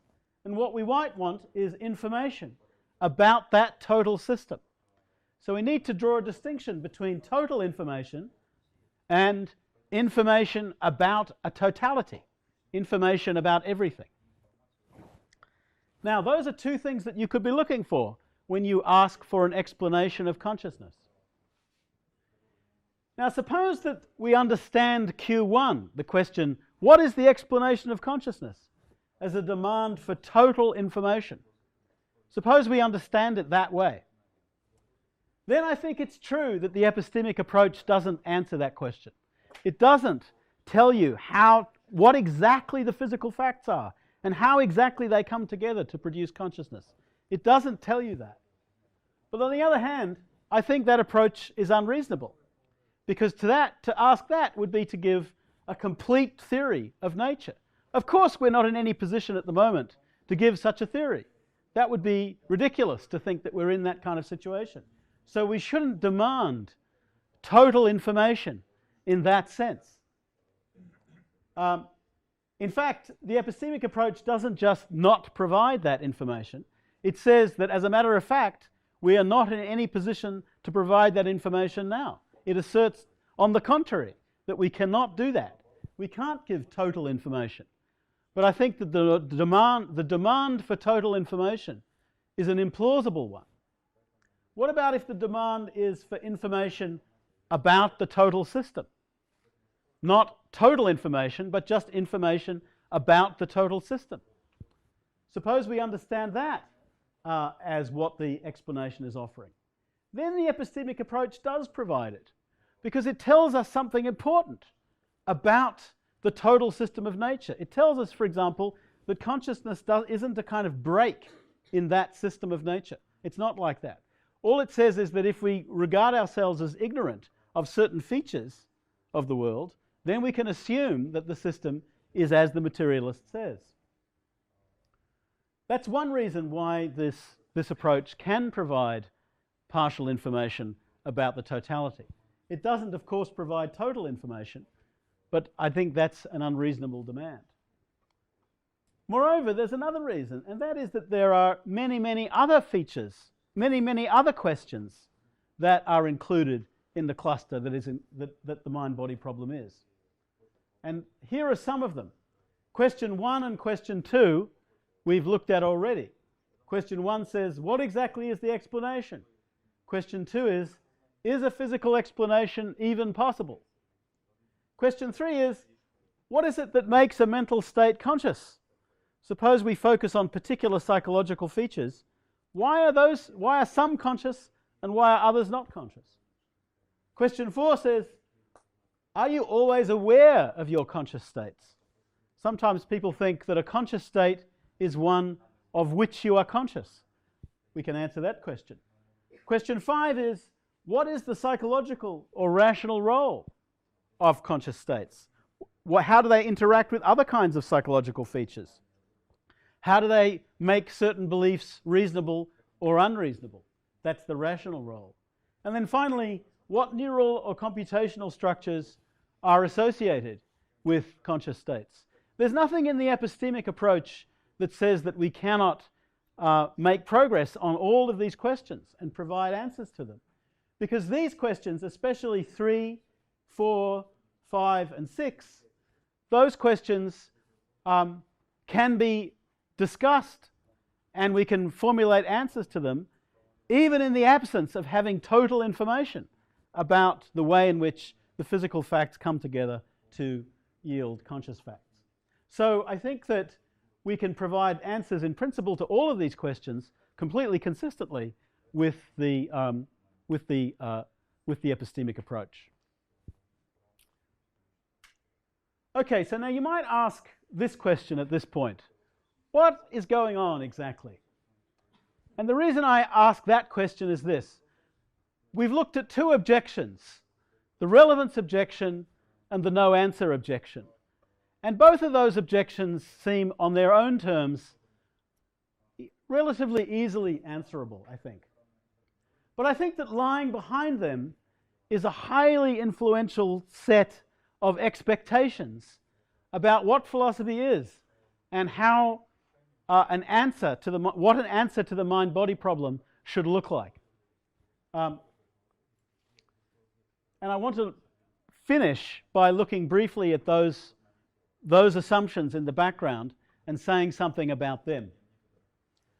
And what we might want is information about that total system. So we need to draw a distinction between total information and information about a totality, information about everything. Now, those are two things that you could be looking for when you ask for an explanation of consciousness. Now, suppose that we understand Q1, the question, what is the explanation of consciousness, as a demand for total information. Suppose we understand it that way. Then I think it's true that the epistemic approach doesn't answer that question. It doesn't tell you what exactly the physical facts are and how exactly they come together to produce consciousness. It doesn't tell you that. But on the other hand, I think that approach is unreasonable, because to ask that would be to give a complete theory of nature. Of course, we're not in any position at the moment to give such a theory. That would be ridiculous to think that we're in that kind of situation. So we shouldn't demand total information in that sense. In fact, the epistemic approach doesn't just not provide that information. It says that, as a matter of fact, we are not in any position to provide that information now. It asserts, on the contrary, that we cannot do that. We can't give total information. But I think that the demand for total information is an implausible one. What about if the demand is for information about the total system? Not total information, but just information about the total system. Suppose we understand that as what the explanation is offering. Then the epistemic approach does provide it, because it tells us something important about the total system of nature. It tells us, for example, that consciousness isn't a kind of break in that system of nature. It's not like that. All it says is that if we regard ourselves as ignorant of certain features of the world, then we can assume that the system is as the materialist says. That's one reason why this approach can provide partial information about the totality. It doesn't, of course, provide total information, but I think that's an unreasonable demand. Moreover, there's another reason, and that is that there are many, many other features, many other questions that are included in the cluster that the mind-body problem is. And here are some of them. Question 1 and question 2 we've looked at already. Question 1 says, what exactly is the explanation? Question 2 is a physical explanation even possible? Question 3 is, what is it that makes a mental state conscious? Suppose we focus on particular psychological features. Why are some conscious and why are others not conscious? Question 4 says, are you always aware of your conscious states? Sometimes people think that a conscious state is one of which you are conscious. We can answer that question. Question 5 is, what is the psychological or rational role of conscious states? How do they interact with other kinds of psychological features? How do they make certain beliefs reasonable or unreasonable? That's the rational role. And then finally, what neural or computational structures are associated with conscious states? There's nothing in the epistemic approach that says that we cannot make progress on all of these questions and provide answers to them. Because these questions, especially 3, 4, 5, and 6, those questions can be discussed and we can formulate answers to them even in the absence of having total information about the way in which the physical facts come together to yield conscious facts. So I think that we can provide answers in principle to all of these questions completely consistently with the epistemic approach. Okay, so now you might ask this question at this point. What is going on exactly? And the reason I ask that question is this. We've looked at 2 objections, the relevance objection and the no answer objection. And both of those objections seem, on their own terms, relatively easily answerable, I think. But I think that lying behind them is a highly influential set of expectations about what philosophy is and how what an answer to the mind-body problem should look like. And I want to finish by looking briefly at those assumptions in the background and saying something about them.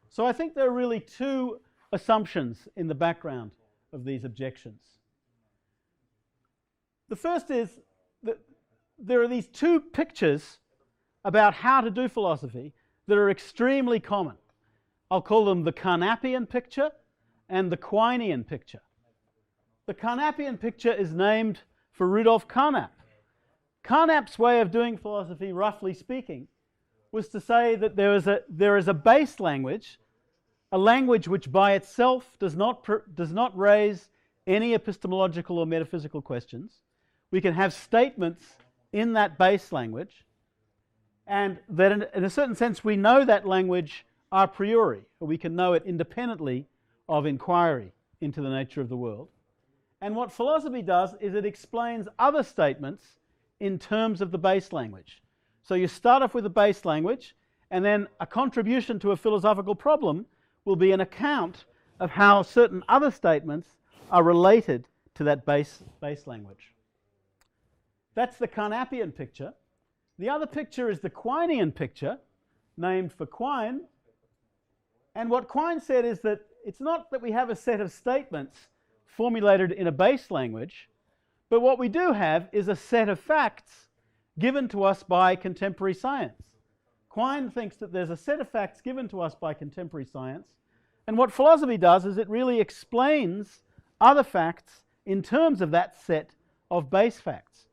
So I think there are really 2 assumptions in the background of these objections. The first is that there are these 2 pictures about how to do philosophy that are extremely common. I'll call them the Carnapian picture and the Quinean picture. The Carnapian picture is named for Rudolf Carnap. Carnap's way of doing philosophy, roughly speaking, was to say that there is a base language, a language which by itself does not raise any epistemological or metaphysical questions. We can have statements in that base language, and that in a certain sense we know that language a priori, or we can know it independently of inquiry into the nature of the world. And what philosophy does is it explains other statements in terms of the base language. So you start off with a base language, and then a contribution to a philosophical problem will be an account of how certain other statements are related to that base language. That's the Carnapian picture. The other picture is the Quinean picture, named for Quine. And what Quine said is that it's not that we have a set of statements formulated in a base language, But what we do have is a set of facts given to us by contemporary science. Quine thinks that there's a set of facts given to us by contemporary science, and what philosophy does is it really explains other facts in terms of that set of base facts.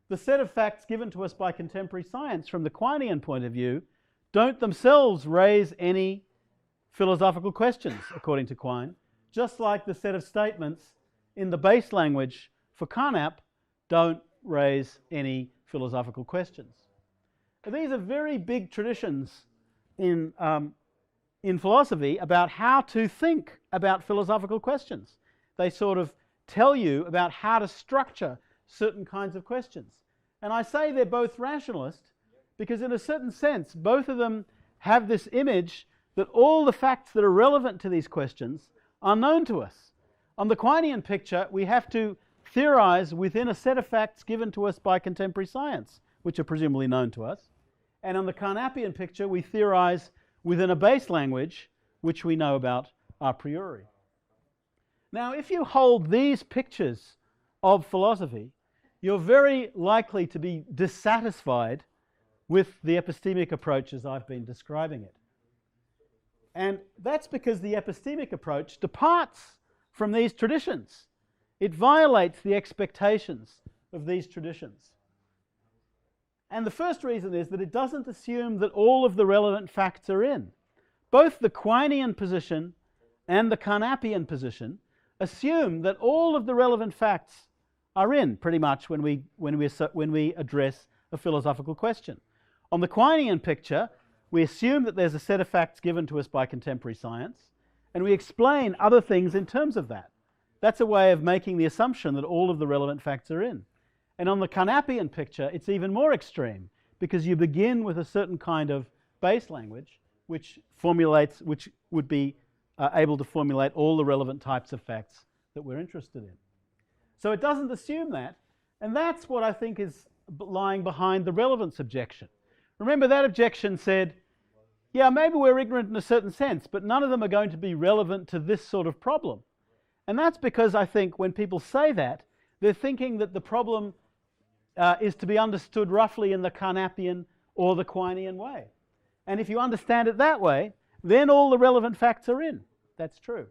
The set of facts given to us by contemporary science from the Quinean point of view don't themselves raise any philosophical questions, according to Quine, just like the set of statements in the base language for Carnap don't raise any philosophical questions. Now, these are very big traditions in philosophy about how to think about philosophical questions. They sort of tell you about how to structure certain kinds of questions. And I say they're both rationalist because in a certain sense, both of them have this image that all the facts that are relevant to these questions are known to us. On the Quinean picture, we have to theorize within a set of facts given to us by contemporary science, which are presumably known to us. And on the Carnapian picture, we theorize within a base language, which we know about a priori. Now, if you hold these pictures of philosophy, you're very likely to be dissatisfied with the epistemic approach as I've been describing it. And that's because the epistemic approach departs from these traditions. It violates the expectations of these traditions. And the first reason is that it doesn't assume that all of the relevant facts are in. Both the Quinean position and the Carnapian position assume that all of the relevant facts are in, pretty much, when we address a philosophical question. On the Quinean picture, we assume that there's a set of facts given to us by contemporary science, and we explain other things in terms of that. That's a way of making the assumption that all of the relevant facts are in. And on the Carnapian picture, it's even more extreme, because you begin with a certain kind of base language which would be able to formulate all the relevant types of facts that we're interested in. So it doesn't assume that, and that's what I think is lying behind the relevance objection. Remember, that objection said, yeah, maybe we're ignorant in a certain sense, but none of them are going to be relevant to this sort of problem. And that's because I think when people say that, they're thinking that the problem is to be understood roughly in the Carnapian or the Quinean way. And if you understand it that way, then all the relevant facts are in. That's true.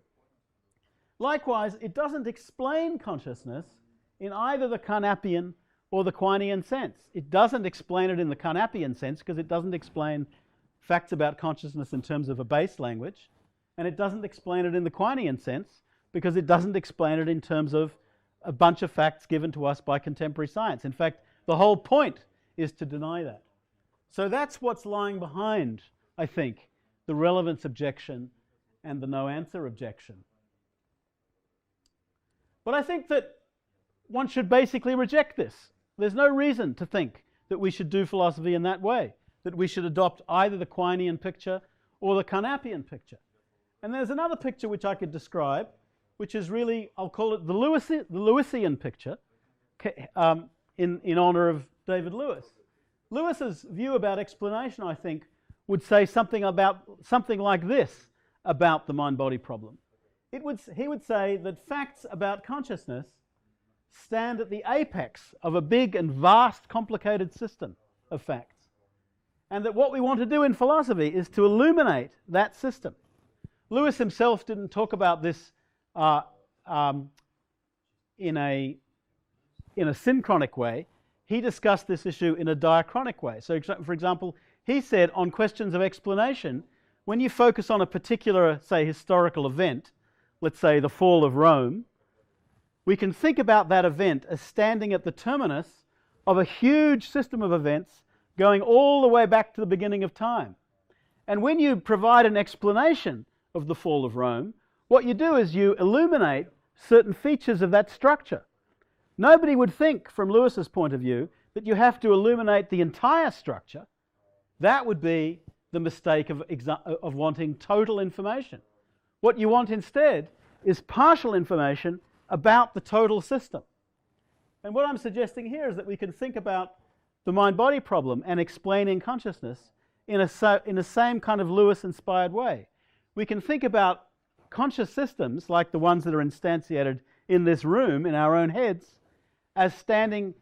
Likewise, it doesn't explain consciousness in either the Carnapian or the Quinean sense. It doesn't explain it in the Carnapian sense because it doesn't explain facts about consciousness in terms of a base language, and it doesn't explain it in the Quinean sense because it doesn't explain it in terms of a bunch of facts given to us by contemporary science. In fact, the whole point is to deny that. So that's what's lying behind, I think, the relevance objection and the no answer objection. But I think that one should basically reject this. There's no reason to think that we should do philosophy in that way, that we should adopt either the Quinean picture or the Carnapian picture. And there's another picture which I could describe, which is really, I'll call it the Lewisian picture, in honor of David Lewis. Lewis's view about explanation, I think, would say something like this about the mind-body problem. He would say that facts about consciousness stand at the apex of a big and vast, complicated system of facts. And that what we want to do in philosophy is to illuminate that system. Lewis himself didn't talk about this in a synchronic way. He discussed this issue in a diachronic way. So, for example, he said on questions of explanation, when you focus on a particular, say, historical event, let's say the fall of Rome, we can think about that event as standing at the terminus of a huge system of events going all the way back to the beginning of time. And when you provide an explanation of the fall of Rome, what you do is you illuminate certain features of that structure. Nobody would think, from Lewis's point of view, that you have to illuminate the entire structure. That would be the mistake of wanting total information. What you want instead is partial information about the total system. And what I'm suggesting here is that we can think about the mind-body problem and explaining consciousness in the same kind of Lewis-inspired way. We can think about conscious systems, like the ones that are instantiated in this room, in our own heads, as standing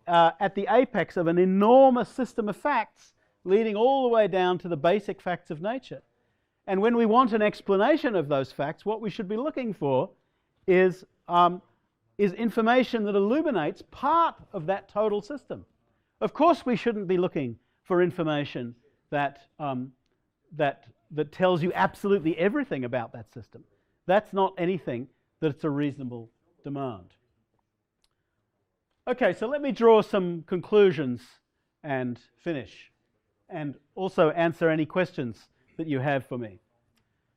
at the apex of an enormous system of facts leading all the way down to the basic facts of nature. And when we want an explanation of those facts, what we should be looking for is information that illuminates part of that total system. Of course, we shouldn't be looking for information that tells you absolutely everything about that system. That's not anything that's a reasonable demand. Okay, so let me draw some conclusions and finish, and also answer any questions that you have for me.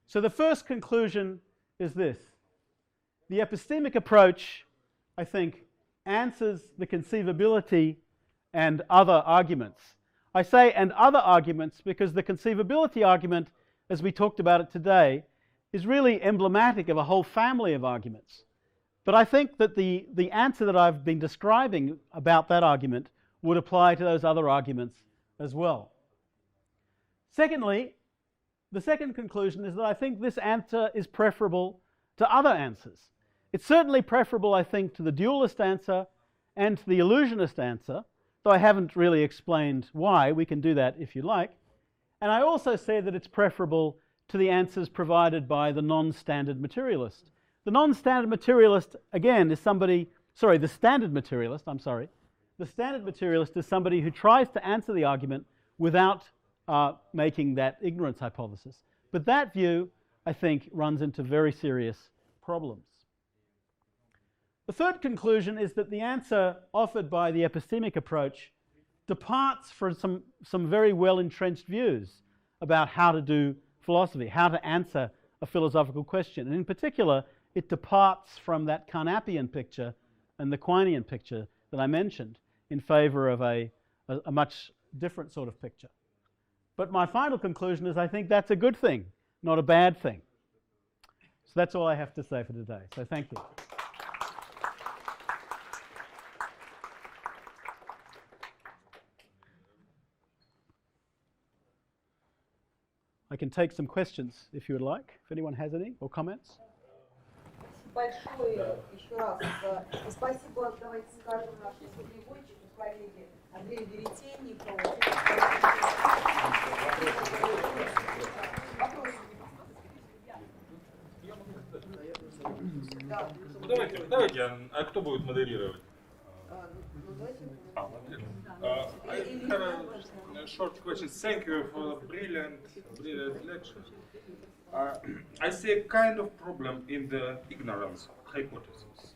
So the first conclusion is this. The epistemic approach, I think, answers the conceivability and other arguments. I say and other arguments because the conceivability argument, as we talked about it today, is really emblematic of a whole family of arguments. But I think that the answer that I've been describing about that argument would apply to those other arguments as well. Secondly, the second conclusion is that I think this answer is preferable to other answers. It's certainly preferable, I think, to the dualist answer and to the illusionist answer, though I haven't really explained why. We can do that if you like. And I also say that it's preferable to the answers provided by the non-standard materialist. The non-standard materialist, again, is somebody, sorry, the standard materialist, I'm sorry. The standard materialist is somebody who tries to answer the argument without making that ignorance hypothesis. But that view, I think, runs into very serious problems. The third conclusion is that the answer offered by the epistemic approach departs from some very well-entrenched views about how to do philosophy, how to answer a philosophical question. And in particular, it departs from that Carnapian picture and the Quinean picture that I mentioned in favor of a much different sort of picture. But my final conclusion is I think that's a good thing, not a bad thing. So that's all I have to say for today. So thank you. I can take some questions if you would like, if anyone has any or comments. Большое еще раз. Спасибо, давайте скажем нашему переводчику, коллеге Андрею Веретенникову. Давайте, а кто будет модерировать? I have a short question. Thank you for the brilliant lecture. I see a kind of problem in the ignorance hypothesis.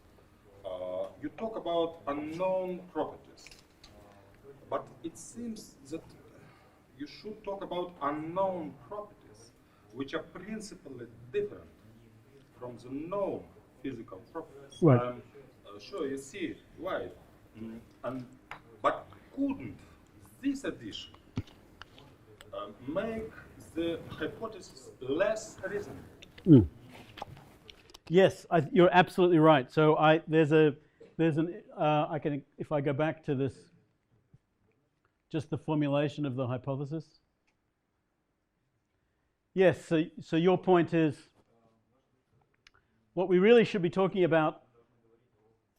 You talk about unknown properties, but it seems that you should talk about unknown properties, which are principally different from the known physical properties. Right. I'm sure you see why. But couldn't this addition make the hypothesis less reasonable? Yes, you're absolutely right. So I can, if I go back to this, just the formulation of the hypothesis. Yes, so your point is, what we really should be talking about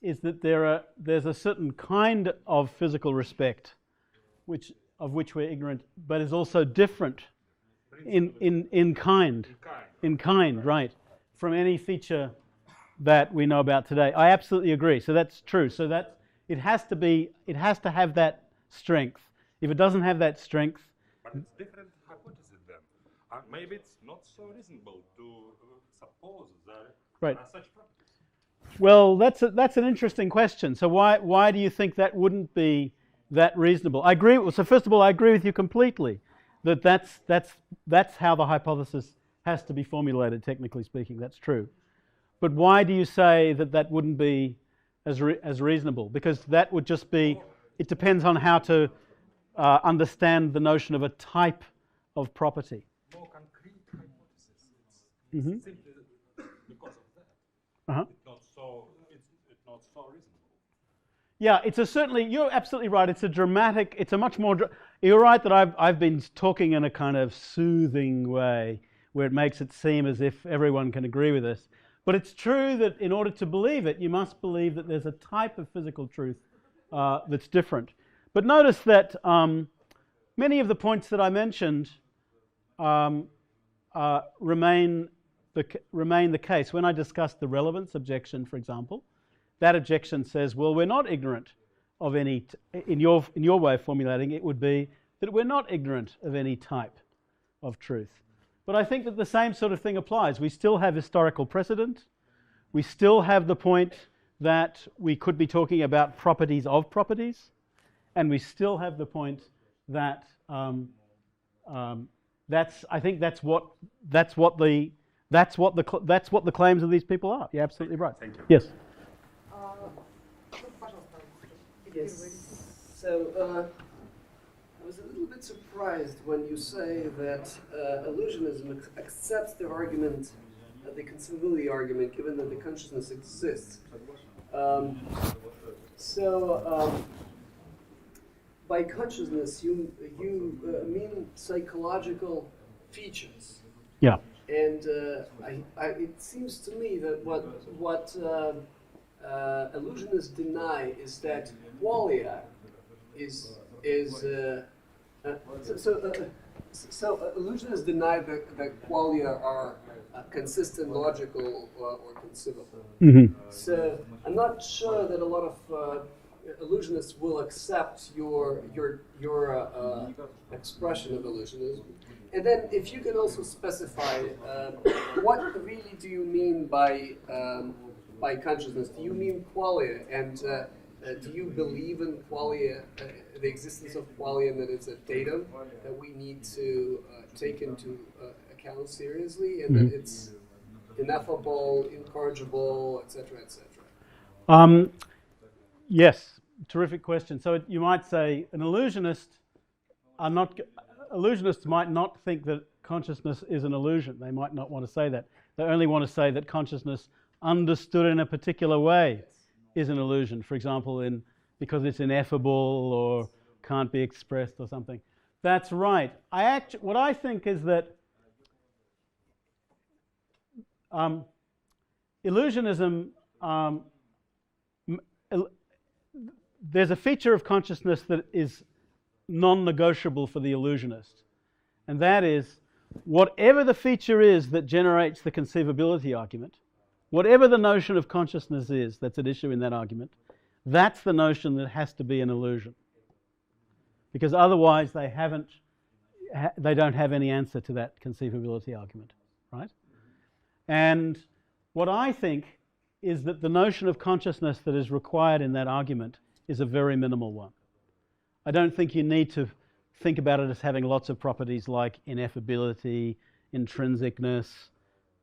is that there's a certain kind of physical respect of which we're ignorant, but is also different in kind, right, from any feature that we know about today. I absolutely agree. So that's true. So that it has to have that strength. If it doesn't have that strength, but it's different hypothesis then. Maybe it's not so reasonable to suppose that there are such properties. Well, that's an interesting question. So why do you think that wouldn't be that reasonable? I agree. So first of all, I agree with you completely that that's how the hypothesis has to be formulated. Technically speaking, that's true. But why do you say that wouldn't be as reasonable? Because that would just be. It depends on how to understand the notion of a type of property. More concrete hypothesis. It's simply because of that. It's not so reasonable. Yeah, you're absolutely right. You're right that I've been talking in a kind of soothing way where it makes it seem as if everyone can agree with this. But it's true that in order to believe it, you must believe that there's a type of physical truth that's different. But notice that many of the points that I mentioned remain the case. When I discussed the relevance objection, for example, that objection says, well, we're not ignorant of any, in your way of formulating it would be that we're not ignorant of any type of truth. But I think that the same sort of thing applies. We still have historical precedent. We still have the point that we could be talking about properties of properties, and we still have the point that I think that's what the claims of these people are. You're absolutely right. Thank you. Yes. Yes. So I was a little bit surprised when you say that illusionism accepts the argument, the conceivability argument, given that the consciousness exists. By consciousness, you mean psychological features. Yeah. And it seems to me that what illusionists deny is that qualia so illusionists deny that qualia are consistent, logical, or conceivable. Mm-hmm. So I'm not sure that a lot of illusionists will accept your expression of illusionism. And then, if you can also specify what really do you mean by consciousness? Do you mean qualia? And do you believe in qualia, the existence of qualia, and that it's a datum that we need to take into account seriously, and that it's ineffable, incorrigible, etc., etc.? Yes, terrific question. So you might say an illusionist illusionists might not think that consciousness is an illusion. They might not want to say that. They only want to say that consciousness understood in a particular way is an illusion. For example, because it's ineffable or can't be expressed or something. That's right. What I think is that illusionism, there's a feature of consciousness that is non-negotiable for the illusionist, and that is whatever the feature is that generates the conceivability argument, whatever the notion of consciousness is that's at issue in that argument, that's the notion that has to be an illusion, because otherwise they don't have any answer to that conceivability argument, right? And what I think is that the notion of consciousness that is required in that argument is a very minimal one. I don't think you need to think about it as having lots of properties like ineffability, intrinsicness,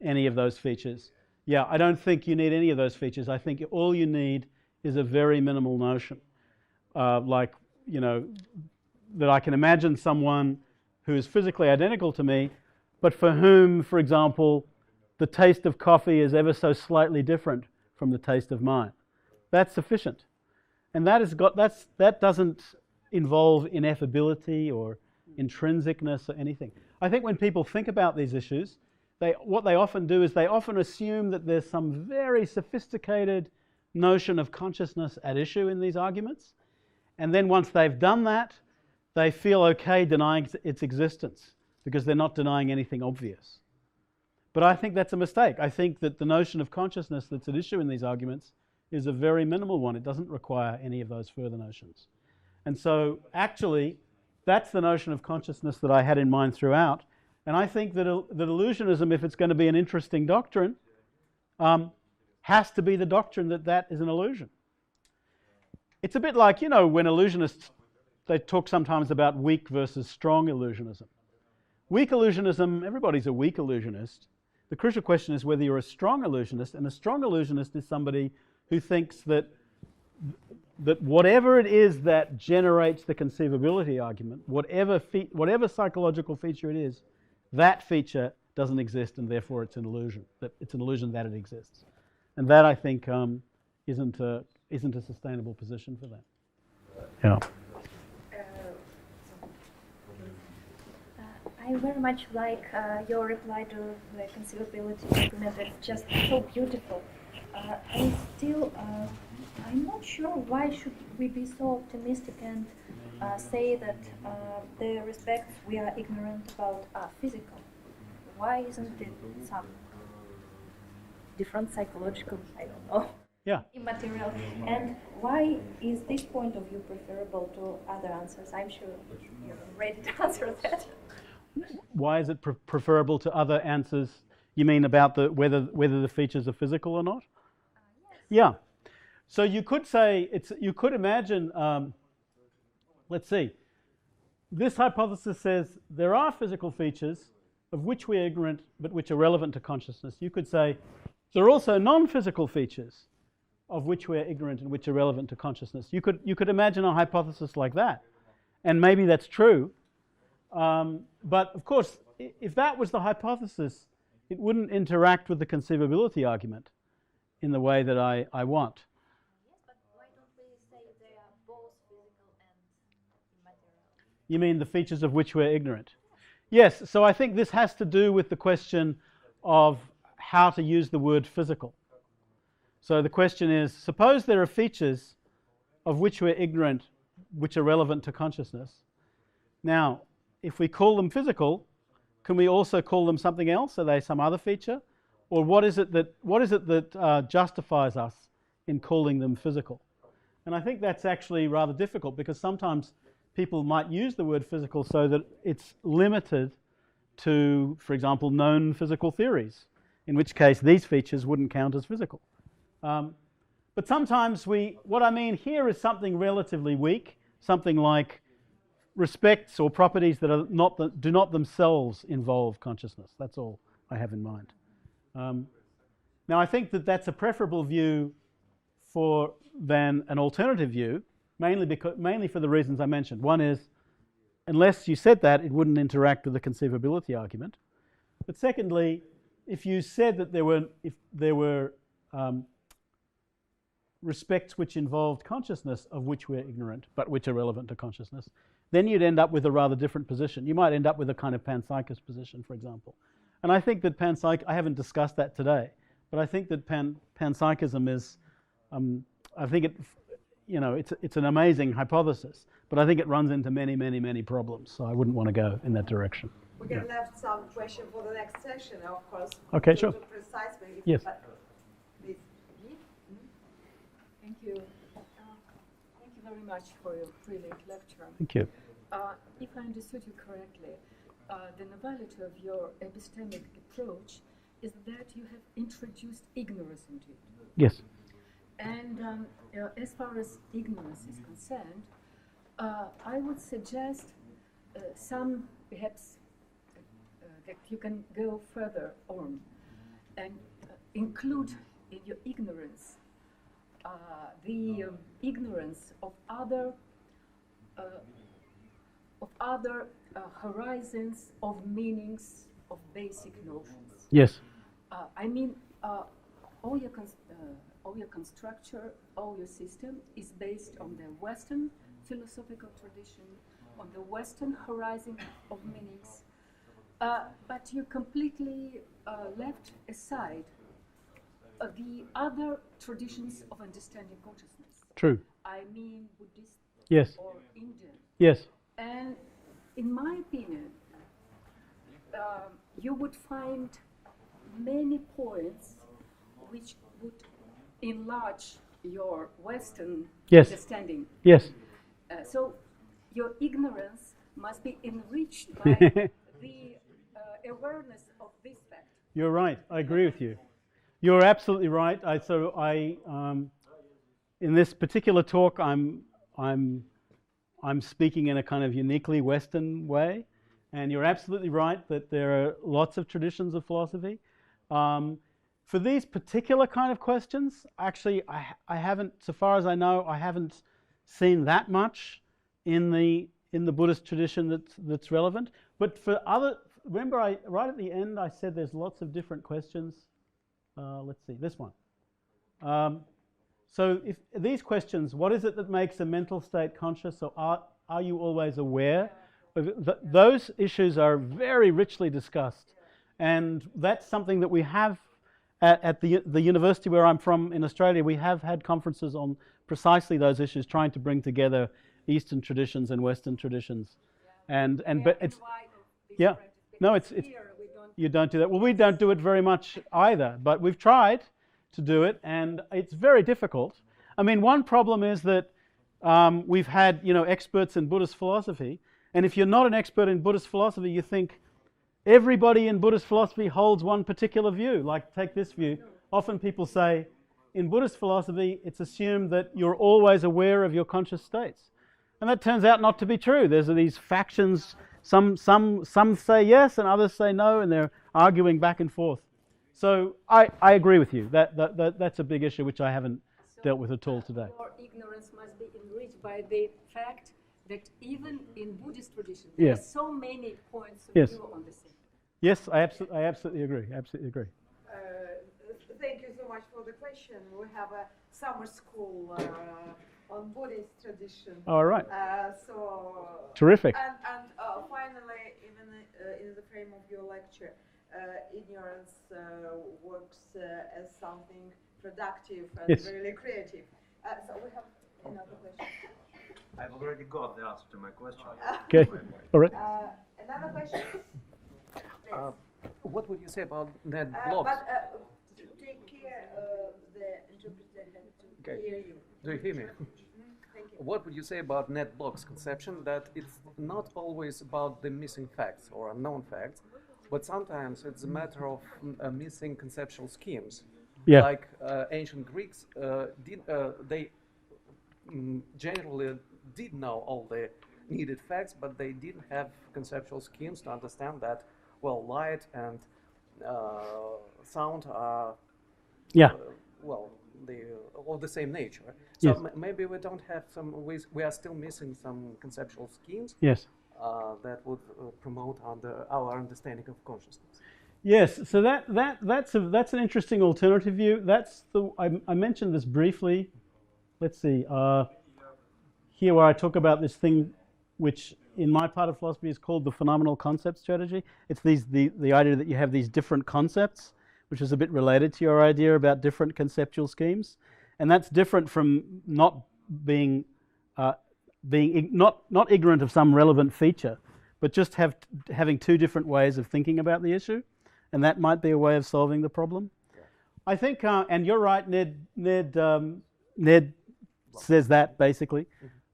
any of those features. Yeah, I don't think you need any of those features. I think all you need is a very minimal notion. That I can imagine someone who is physically identical to me, but for whom, for example, the taste of coffee is ever so slightly different from the taste of mine. That's sufficient. And that doesn't involve ineffability or intrinsicness or anything. I think when people think about these issues, what they often do is they often assume that there's some very sophisticated notion of consciousness at issue in these arguments. And then once they've done that, they feel okay denying its existence because they're not denying anything obvious. But I think that's a mistake. I think that the notion of consciousness that's at issue in these arguments is a very minimal one. It doesn't require any of those further notions. And so actually, that's the notion of consciousness that I had in mind throughout. And I think that illusionism, if it's going to be an interesting doctrine, has to be the doctrine that is an illusion. It's a bit like, when illusionists, they talk sometimes about weak versus strong illusionism. Weak illusionism, everybody's a weak illusionist. The crucial question is whether you're a strong illusionist, and a strong illusionist is somebody who thinks that whatever it is that generates the conceivability argument, whatever psychological feature it is, that feature doesn't exist, and therefore it's an illusion. That it's an illusion that it exists, and that I think isn't a sustainable position for that. I I very much like your reply to the conceivability document. It's just so beautiful. And still, I'm not sure why should we be so optimistic and say that the respects we are ignorant about are physical. Why isn't it some different psychological, I don't know, Yeah. immaterial? And why is this point of view preferable to other answers? I'm sure you're ready to answer that. Why is it preferable to other answers? You mean about the whether the features are physical or not? Yes. Yeah. So you could say you could imagine. Let's see. This hypothesis says there are physical features of which we are ignorant, but which are relevant to consciousness. You could say there are also non-physical features of which we are ignorant and which are relevant to consciousness. You could imagine a hypothesis like that, and maybe that's true. But of course, if that was the hypothesis, it wouldn't interact with the conceivability argument in the way that I want. Yes, but why don't we say they are both physical and immaterial? You mean the features of which we're ignorant? Yes, so I think this has to do with the question of how to use the word physical. So the question is, suppose there are features of which we're ignorant, which are relevant to consciousness. Now, if we call them physical, can we also call them something else? Are they some other feature? Or what is it that justifies us in calling them physical? And I think that's actually rather difficult, because sometimes people might use the word physical so that it's limited to, for example, known physical theories, in which case these features wouldn't count as physical. But sometimes what I mean here is something relatively weak, something like respects or properties that are do not themselves involve consciousness. That's all I have in mind. Now, I think that that's a preferable view than an alternative view, mainly for the reasons I mentioned. One is, unless you said that, it wouldn't interact with the conceivability argument. But secondly, if you said that there were respects which involved consciousness of which we're ignorant, but which are relevant to consciousness, then you'd end up with a rather different position. You might end up with a kind of panpsychist position, for example. And I think that I haven't discussed that today, but I think that panpsychism is, I think it's an amazing hypothesis, but I think it runs into many, many, many problems. So I wouldn't want to go in that direction. We can left some question for the next session, of course. Okay, sure. To precise, maybe. Yes. Please. Thank you. Thank you very much for your brilliant lecture. Thank you. If I understood you correctly, the novelty of your epistemic approach is that you have introduced ignorance into it. Yes. And as far as ignorance is concerned, I would suggest perhaps that you can go further on and include in your ignorance the ignorance of other horizons of meanings of basic notions. Yes. I mean, all your constructure, all your system is based on the Western philosophical tradition, on the Western horizon of meanings, but you completely left aside the other traditions of understanding consciousness. True. I mean, Buddhist Yes. or Indian. Yes. And in my opinion, you would find many points which would enlarge your Western Yes. understanding. Yes. So your ignorance must be enriched by the awareness of this fact. You're right. I agree with you. You're absolutely right. In this particular talk, I'm speaking in a kind of uniquely Western way, and you're absolutely right that there are lots of traditions of philosophy. For these particular kind of questions, actually, I haven't, so far as I know, I haven't seen that much in the Buddhist tradition that's relevant. But for remember, right at the end, I said there's lots of different questions. Let's see, this one. So if these questions, what is it that makes a mental state conscious, or are you always aware those issues are very richly discussed, and that's something that we have at the university where I'm from in Australia. We have had conferences on precisely those issues, trying to bring together Eastern traditions and Western traditions, and but it's yeah, no, it's you don't do that. Well, we don't do it very much either, but we've tried to do it, and it's very difficult. I mean, one problem is that we've had, experts in Buddhist philosophy, and if you're not an expert in Buddhist philosophy, you think everybody in Buddhist philosophy holds one particular view. Like, take this view. Often people say, in Buddhist philosophy, it's assumed that you're always aware of your conscious states. And that turns out not to be true. There's these factions, some say yes and others say no, and they're arguing back and forth. So I agree with you. That's a big issue which I haven't dealt with at all today. Your ignorance must be enriched by the fact that even in Buddhist tradition, there are so many points of view on the same. Yes, I absolutely agree. Absolutely agree. Thank you so much for the question. We have a summer school on Buddhist tradition. All right. So terrific. And finally, even in the frame of your lecture, ignorance works as something productive and really creative. So we have another question. I've already got the answer to my question. Okay. All right. Another question. What would you say about net blocks? Take care the interpreter has to hear you. Do you hear me? Thank you. What would you say about net blocks conception, that it's not always about the missing facts or unknown facts, but sometimes it's a matter of missing conceptual schemes. Yeah. Like ancient Greeks they generally did know all the needed facts, but they didn't have conceptual schemes to understand that, well, light and sound are of the same nature. So maybe we don't have we are still missing some conceptual schemes. Yes. That would promote our understanding of consciousness. Yes, so that's an interesting alternative view. I mentioned this briefly. Let's see, here where I talk about this thing, which in my part of philosophy is called the phenomenal concept strategy. It's the idea that you have these different concepts, which is a bit related to your idea about different conceptual schemes, and that's different from not being not ignorant of some relevant feature, but just having two different ways of thinking about the issue. And that might be a way of solving the problem. I think, and you're right, Ned says that basically.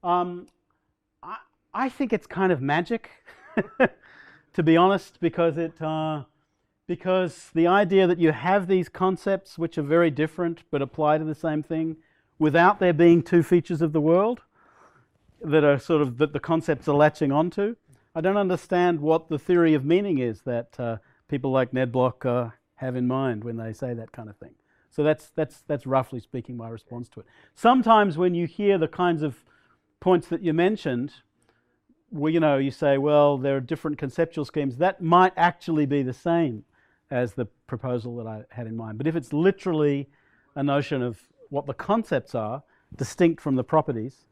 I think it's kind of magic, to be honest, because the idea that you have these concepts which are very different but apply to the same thing, without there being two features of the world that are sort of that the concepts are latching onto. I don't understand what the theory of meaning is that people like Ned Block have in mind when they say that kind of thing. So that's roughly speaking my response to it. Sometimes when you hear the kinds of points that you mentioned, where you say, well, there are different conceptual schemes, that might actually be the same as the proposal that I had in mind. But if it's literally a notion of what the concepts are, distinct from the properties,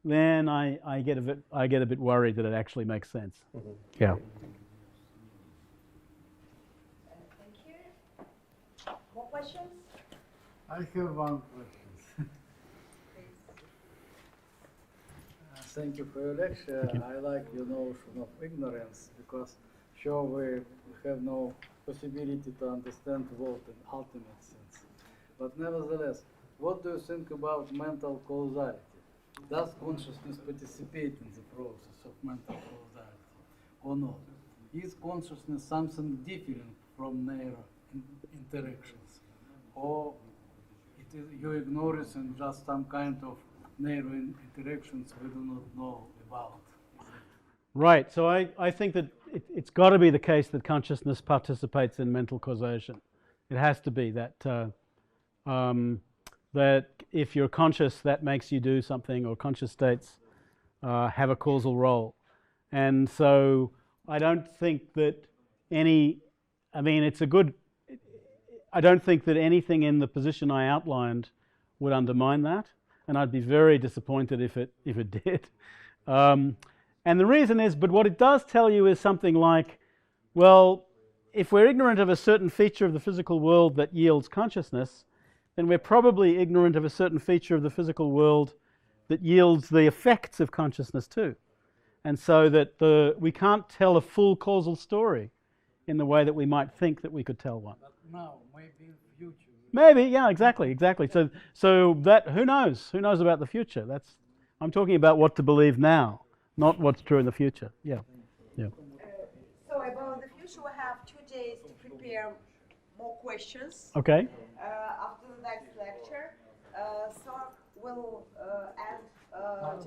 then I get a bit worried that it actually makes sense. Mm-hmm. Yeah. Thank you. More questions? I have one question. Thank you for your lecture. I like your notion of ignorance because sure we have no possibility to understand the world in ultimate sense. But nevertheless, what do you think about mental causality? Does consciousness participate in the process of mental causality or not? Is consciousness something different from neural interactions? Or it is you ignore it and just some kind of neural interactions we do not know about? Right, so I think that it's got to be the case that consciousness participates in mental causation. It has to be that that if you're conscious, that makes you do something, or conscious states have a causal role. And so I don't think that I don't think that anything in the position I outlined would undermine that, and I'd be very disappointed if it did. And the reason is, but what it does tell you is something like, well, if we're ignorant of a certain feature of the physical world that yields consciousness, then we're probably ignorant of a certain feature of the physical world that yields the effects of consciousness too. And so that we can't tell a full causal story in the way that we might think that we could tell one. But now, maybe in future. Maybe, yeah, exactly. So that, who knows? Who knows about the future? I'm talking about what to believe now, not what's true in the future. Yeah. So about the future, we have 2 days to prepare more questions. Okay. After the next lecture, so we'll end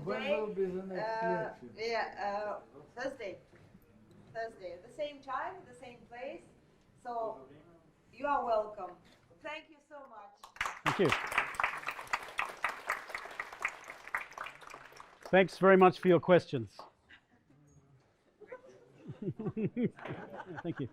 When today. will be the next lecture? Thursday. Thursday, at the same time, the same place. So you are welcome. Thank you so much. Thank you. Thanks very much for your questions. Thank you.